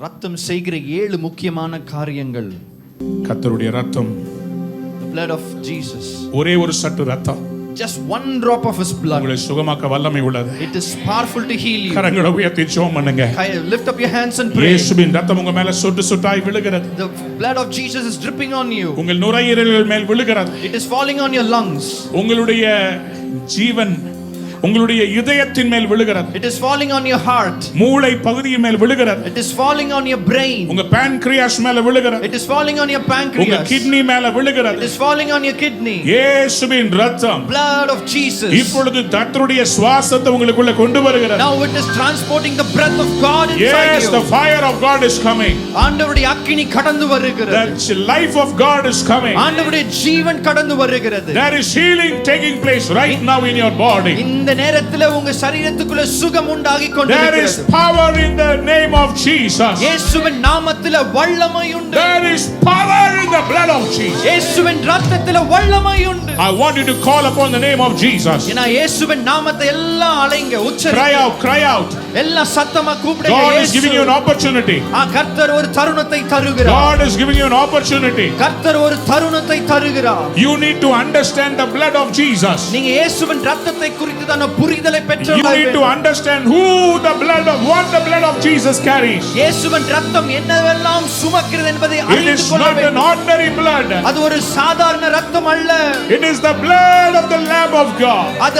Speaker 2: ரத்தம் செய்கிற 7 முக்கியமான காரியங்கள்.
Speaker 1: கர்த்தருடைய ரத்தம்,
Speaker 2: the blood of Jesus,
Speaker 1: ஒரே ஒரு சட்டு ரத்தம்,
Speaker 2: just one drop of his blood,
Speaker 1: உங்களை சுகமாக்க வல்லமை உள்ளது.
Speaker 2: it is powerful to heal you.
Speaker 1: கரங்களை உயர்த்தி ஜெபம் பண்ணுங்க.
Speaker 2: Lift up your hands and pray.
Speaker 1: இயேசுவின் ரத்தம் உங்க மேல சொட்டு சொட்டாய் விழுகிறது.
Speaker 2: The blood of Jesus is dripping on you.
Speaker 1: உங்கள் நுரையீரல்கள் மேல் விழுகிறது.
Speaker 2: It is falling on your lungs.
Speaker 1: உங்களுடைய ஜீவன் உங்களுடைய இதயத்தின் மேல் விழுகிறது.
Speaker 2: It is falling on your heart.
Speaker 1: மூளை பகுதியின் மேல் விழுகிறது.
Speaker 2: It is falling on your brain.
Speaker 1: உங்க pancreas மேல விழுகிறது.
Speaker 2: It is falling on your pancreas.
Speaker 1: உங்க கிட்னி மேல விழுகிறது.
Speaker 2: It is falling on your kidney.
Speaker 1: இயேசுவின் இரத்தம்,
Speaker 2: blood of Jesus,
Speaker 1: இப்பொழுது கர்த்தருடைய சுவாசத்தை உங்களுக்குள்ள கொண்டு வருகிறது.
Speaker 2: Now it is transporting the breath of God inside you.
Speaker 1: Yes, the fire of God is coming.
Speaker 2: ஆண்டவருடைய அக்கினி கடந்து வருகிறது.
Speaker 1: The life of God is coming.
Speaker 2: ஆண்டவருடைய ஜீவன் கடந்து வருகிறது.
Speaker 1: There is healing taking place right now in your body.
Speaker 2: இந்த நேரத்தில் உங்க சரீரத்துக்குள்ள சுகம் உண்டாகி கொண்டிருக்கிறது.
Speaker 1: There is power in the name of Jesus.
Speaker 2: இயேசுவின் நாமத்தில் வல்லமை உண்டு.
Speaker 1: There is power in the blood of Jesus.
Speaker 2: இயேசுவின் இரத்தத்தில் வல்லமை உண்டு.
Speaker 1: I want you to call upon the name of Jesus.
Speaker 2: ஏனா இயேசுவின் நாமத்தை எல்லாம் அழைங்க, உச்சரிங்க.
Speaker 1: Cry out, cry out.
Speaker 2: எல்லாம் சத்தமா கூப்பிடுங்க.
Speaker 1: God is giving you an opportunity.
Speaker 2: கர்த்தர் ஒரு தருணத்தை தருகிறார்.
Speaker 1: God is giving you an opportunity.
Speaker 2: கர்த்தர் ஒரு தருணத்தை தருகிறார்.
Speaker 1: You need to understand the blood of Jesus.
Speaker 2: நீங்க இயேசுவின் இரத்தத்தை குறித்ததான புரிதலை
Speaker 1: You
Speaker 2: பெற்றவர்கள்.
Speaker 1: need to understand what the blood of Jesus carries.
Speaker 2: இயேசுவின் இரத்தம் என்னவெல்லாம் சுமக்கிறது என்பதை
Speaker 1: It
Speaker 2: அறிந்து
Speaker 1: is
Speaker 2: கொள்ள
Speaker 1: not an
Speaker 2: வேண்டும்.
Speaker 1: ordinary blood.
Speaker 2: அது ஒரு சாதாரண இரத்தம் அல்ல.
Speaker 1: It is the blood of the Lamb of God.
Speaker 2: அது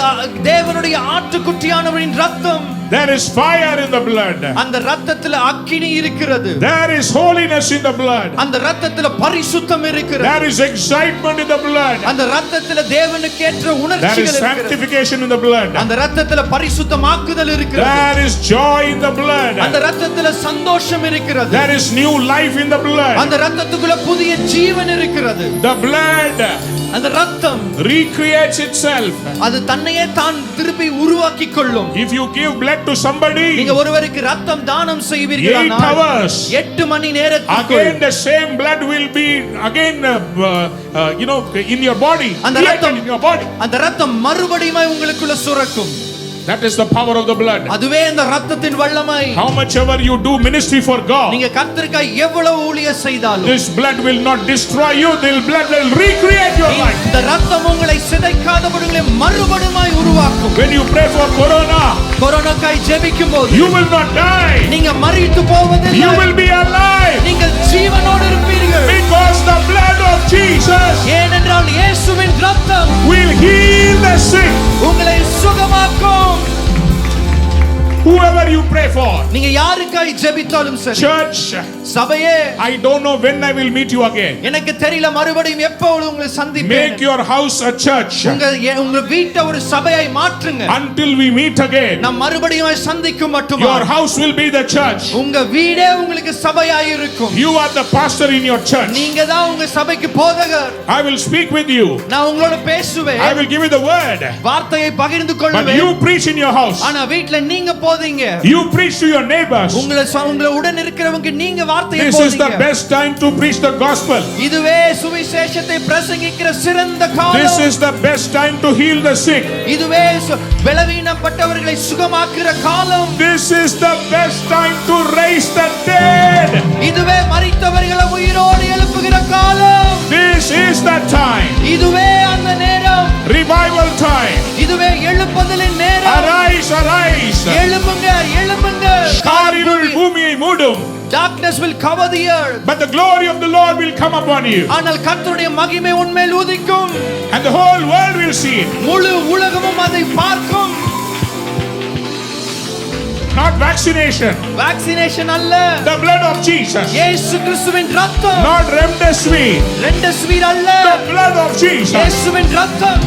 Speaker 2: தேவனுடைய ஆட்டுக்குட்டியானவரின் இரத்தம்.
Speaker 1: There is fire in the blood.
Speaker 2: அந்த இரத்தத்துல அக்கினி இருக்கிறது.
Speaker 1: There is holiness in the blood.
Speaker 2: அந்த இரத்தத்துல பரிசுத்தம் இருக்கிறது.
Speaker 1: There is excitement in the blood.
Speaker 2: அந்த இரத்தத்துல தேவனுக்கு ஏற்ற
Speaker 1: There is
Speaker 2: உணர்ச்சிகள் இருக்கிறது.
Speaker 1: sanctification in the blood.
Speaker 2: அந்த இரத்தத்துல பரிசுத்தமாக்குதல் இருக்கிறது.
Speaker 1: There is joy in the blood.
Speaker 2: அந்த இரத்தத்துல சந்தோஷம் இருக்கிறது.
Speaker 1: There is new life in the blood.
Speaker 2: அந்த இரத்தத்துக்குள்ள புதிய ஜீவன் இருக்கிறது.
Speaker 1: The blood
Speaker 2: அந்த இரத்தம்
Speaker 1: recreates itself.
Speaker 2: அது தன்னையே தான் திருப்பி உருவாக்கிக் கொள்ளும்.
Speaker 1: If you give blood to somebody,
Speaker 2: நீங்க ஒருவருக்கு இரத்தம் தானம்
Speaker 1: 8
Speaker 2: செய்வீர்களானால்
Speaker 1: hours,
Speaker 2: 8 மணி நேரத்துக்கு
Speaker 1: again the same blood will be again in your body.
Speaker 2: அந்த இரத்தம்
Speaker 1: In your body.
Speaker 2: அந்த இரத்தம் மறுபடியும் உங்களுக்குள்ள சுரக்கும்.
Speaker 1: That is the power of the blood.
Speaker 2: அதுவே அந்த இரத்தத்தின் வல்லமை.
Speaker 1: How much ever you do ministry for God,
Speaker 2: நீங்க கர்த்தருக்காய் எவ்வளவு ஊழியம் செய்தாலும்
Speaker 1: this blood will not destroy you. This blood will recreate your life.
Speaker 2: இந்த இரத்தம் உங்களை சிதைக்காதபடி மறுபடியும் உருவாக்கும்.
Speaker 1: When you pray for corona,
Speaker 2: கொரோனாக்காய் ஜெபிக்கும்போது
Speaker 1: you will not die.
Speaker 2: நீங்க மரித்து போவதில்லை.
Speaker 1: You will be alive.
Speaker 2: நீங்கள் ஜீவனோடு இருப்பீர்கள்.
Speaker 1: Because the blood of Jesus
Speaker 2: ஏனென்றால் இயேசுவின் இரத்தம்
Speaker 1: will heal the sick.
Speaker 2: உங்களை சுகமாக்கும்.
Speaker 1: Whoever you pray for,
Speaker 2: நீங்க யாருக்காய் ஜெபித்தாலும் சரி,
Speaker 1: church,
Speaker 2: சபையே,
Speaker 1: I don't know when I will meet you again.
Speaker 2: எனக்கு தெரியல மறுபடியும் எப்பொழுது உங்களை சந்திப்பேன்.
Speaker 1: Make your house a church
Speaker 2: உங்க வீட்டை ஒரு சபையாய் மாற்றுங்க.
Speaker 1: until we meet again.
Speaker 2: நாம் மறுபடியும் சந்திக்கும் மட்டும்
Speaker 1: Your house will be the church.
Speaker 2: உங்க வீடே உங்களுக்கு சபையாய் இருக்கும்.
Speaker 1: You are the pastor in your church.
Speaker 2: நீங்க தான் உங்க சபைக்கு போதகர்.
Speaker 1: I will speak with you.
Speaker 2: நான் உங்களோட பேசுவேன்.
Speaker 1: I will give you the word.
Speaker 2: வார்த்தையை பகிர்ந்து
Speaker 1: But
Speaker 2: கொள்வேன்.
Speaker 1: you preach in your house.
Speaker 2: ஆனா வீட்ல நீங்க போதீங்க.
Speaker 1: You preach to your neighbors.
Speaker 2: உங்களை உடன் இருக்கிறவங்க நீங்க வார்த்தையை
Speaker 1: This is the
Speaker 2: போதிங்க.
Speaker 1: best time to preach the gospel.
Speaker 2: இதுவே சுவிசேஷத்தை பிரசங்கிக்கிற சிறந்த காலம்.
Speaker 1: This is the best time to heal the sick.
Speaker 2: இதுவே பலவீனப்பட்டவர்களை சுகமாக்குற காலம்.
Speaker 1: This is the best time to raise the dead.
Speaker 2: இதுவே மரித்தவர்களை உயிரோடு எழுப்புகிற காலம்.
Speaker 1: This is the time.
Speaker 2: இதுவே அந்த நேரம்.
Speaker 1: Revival time.
Speaker 2: இதுவே எழுப்புதலின் நேரம்.
Speaker 1: Arise, arise.
Speaker 2: எழும்புங்க, எழும்புங்க.
Speaker 1: காரிருள் பூமியை மூடும்.
Speaker 2: Darkness will cover the earth.
Speaker 1: But the glory of the Lord will come upon you.
Speaker 2: ஆனால் கர்த்தருடைய மகிமை உன்மேல் உதிக்கும்.
Speaker 1: And the whole world will see it.
Speaker 2: முழு உலகமும் அதை பார்க்கும்.
Speaker 1: Not vaccination.
Speaker 2: Vaccination அல்ல.
Speaker 1: The blood of Jesus.
Speaker 2: இயேசு கிறிஸ்துவின் இரத்தம்.
Speaker 1: Not remdesivir.
Speaker 2: ரெம்டெசிவிர் அல்ல.
Speaker 1: The blood of Jesus.
Speaker 2: இயேசுவின் இரத்தம்.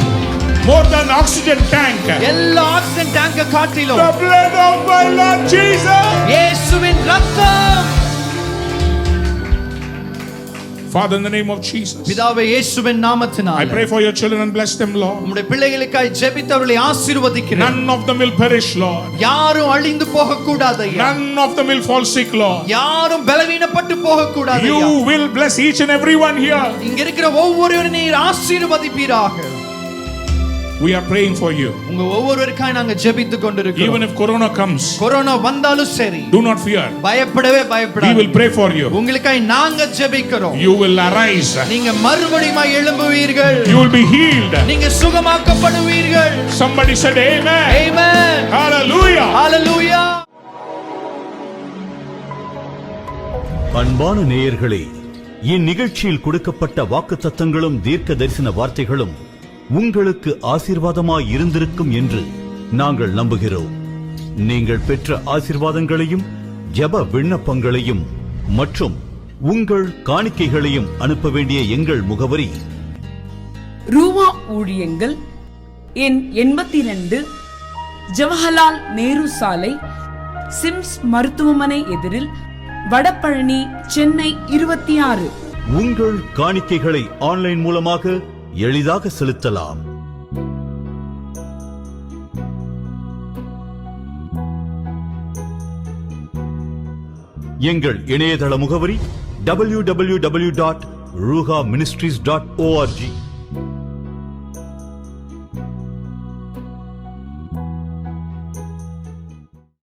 Speaker 1: More than oxygen tank.
Speaker 2: எல்லா ஆக்சிஜன் டேங்க காட்டிலும்
Speaker 1: The blood of my Lord Jesus.
Speaker 2: இயேசுவின் இரத்தம்.
Speaker 1: Father, in the name of Jesus,
Speaker 2: பிதாவே இயேசுவின்
Speaker 1: I
Speaker 2: நாமத்தினால
Speaker 1: pray for your children and bless them, Lord.
Speaker 2: உம்முடைய பிள்ளைகளுக்காய் ஜெபித்தவர்களை ஆசீர்வதிக்கிறேன்.
Speaker 1: None of them will perish, Lord.
Speaker 2: யாரும் அழிந்து போக கூடாது ஐயா.
Speaker 1: None of them will fall sick, Lord.
Speaker 2: யாரும் பலவீனப்பட்டு போக கூடாது ஐயா.
Speaker 1: You will bless each and everyone here.
Speaker 2: இங்க இருக்கிற ஒவ்வொருவரையும் நீர் ஆசீர்வதிப்பீராக.
Speaker 1: We are praying for you.
Speaker 2: உங்க ஒவ்வொருவருக்காய் நாங்க ஜெபித்துக் கொண்டிருக்கிறோம்.
Speaker 1: Even if corona comes,
Speaker 2: corona வந்தாலும் சரி,
Speaker 1: do not fear.
Speaker 2: பயப்படவே
Speaker 1: We
Speaker 2: பயப்படாதீங்க.
Speaker 1: will pray for you.
Speaker 2: உங்களுக்காய் நாங்க ஜெபிக்கிறோம்.
Speaker 1: You will arise.
Speaker 2: நீங்க மறுபடியும் எழும்புவீர்கள்.
Speaker 1: You will be healed.
Speaker 2: நீங்க சுகமாக்கப்படுவீர்கள்.
Speaker 1: Somebody said amen.
Speaker 2: Amen.
Speaker 1: Hallelujah.
Speaker 2: Hallelujah.
Speaker 4: அன்பான நேயர்களே, இந்நிகழ்ச்சியில் கொடுக்கப்பட்ட வாக்குத்தத்தங்களும் தீர்க்க தரிசன வார்த்தைகளும் உங்களுக்கு ஆசீர்வாதமாய் இருந்திருக்கும் என்று நாங்கள் நம்புகிறோம். நீங்கள் பெற்ற ஆசீர்வாதங்களையும் ஜெப விண்ணப்பங்களையும் மற்றும் உங்கள் காணிக்கைகளையும் அனுப்ப வேண்டிய எங்கள் முகவரி:
Speaker 5: ரூவா ஊழியங்கள், எண் 82, ஜவஹர்லால் நேரு சாலை, சிம்ஸ் மருத்துவமனை எதிரில், வடபழனி, சென்னை 26.
Speaker 4: உங்கள் காணிக்கைகளை ஆன்லைன் மூலமாக எளிதாக செலுத்தலாம். எங்கள் இணையதள முகவரி www.ruhaministries.org.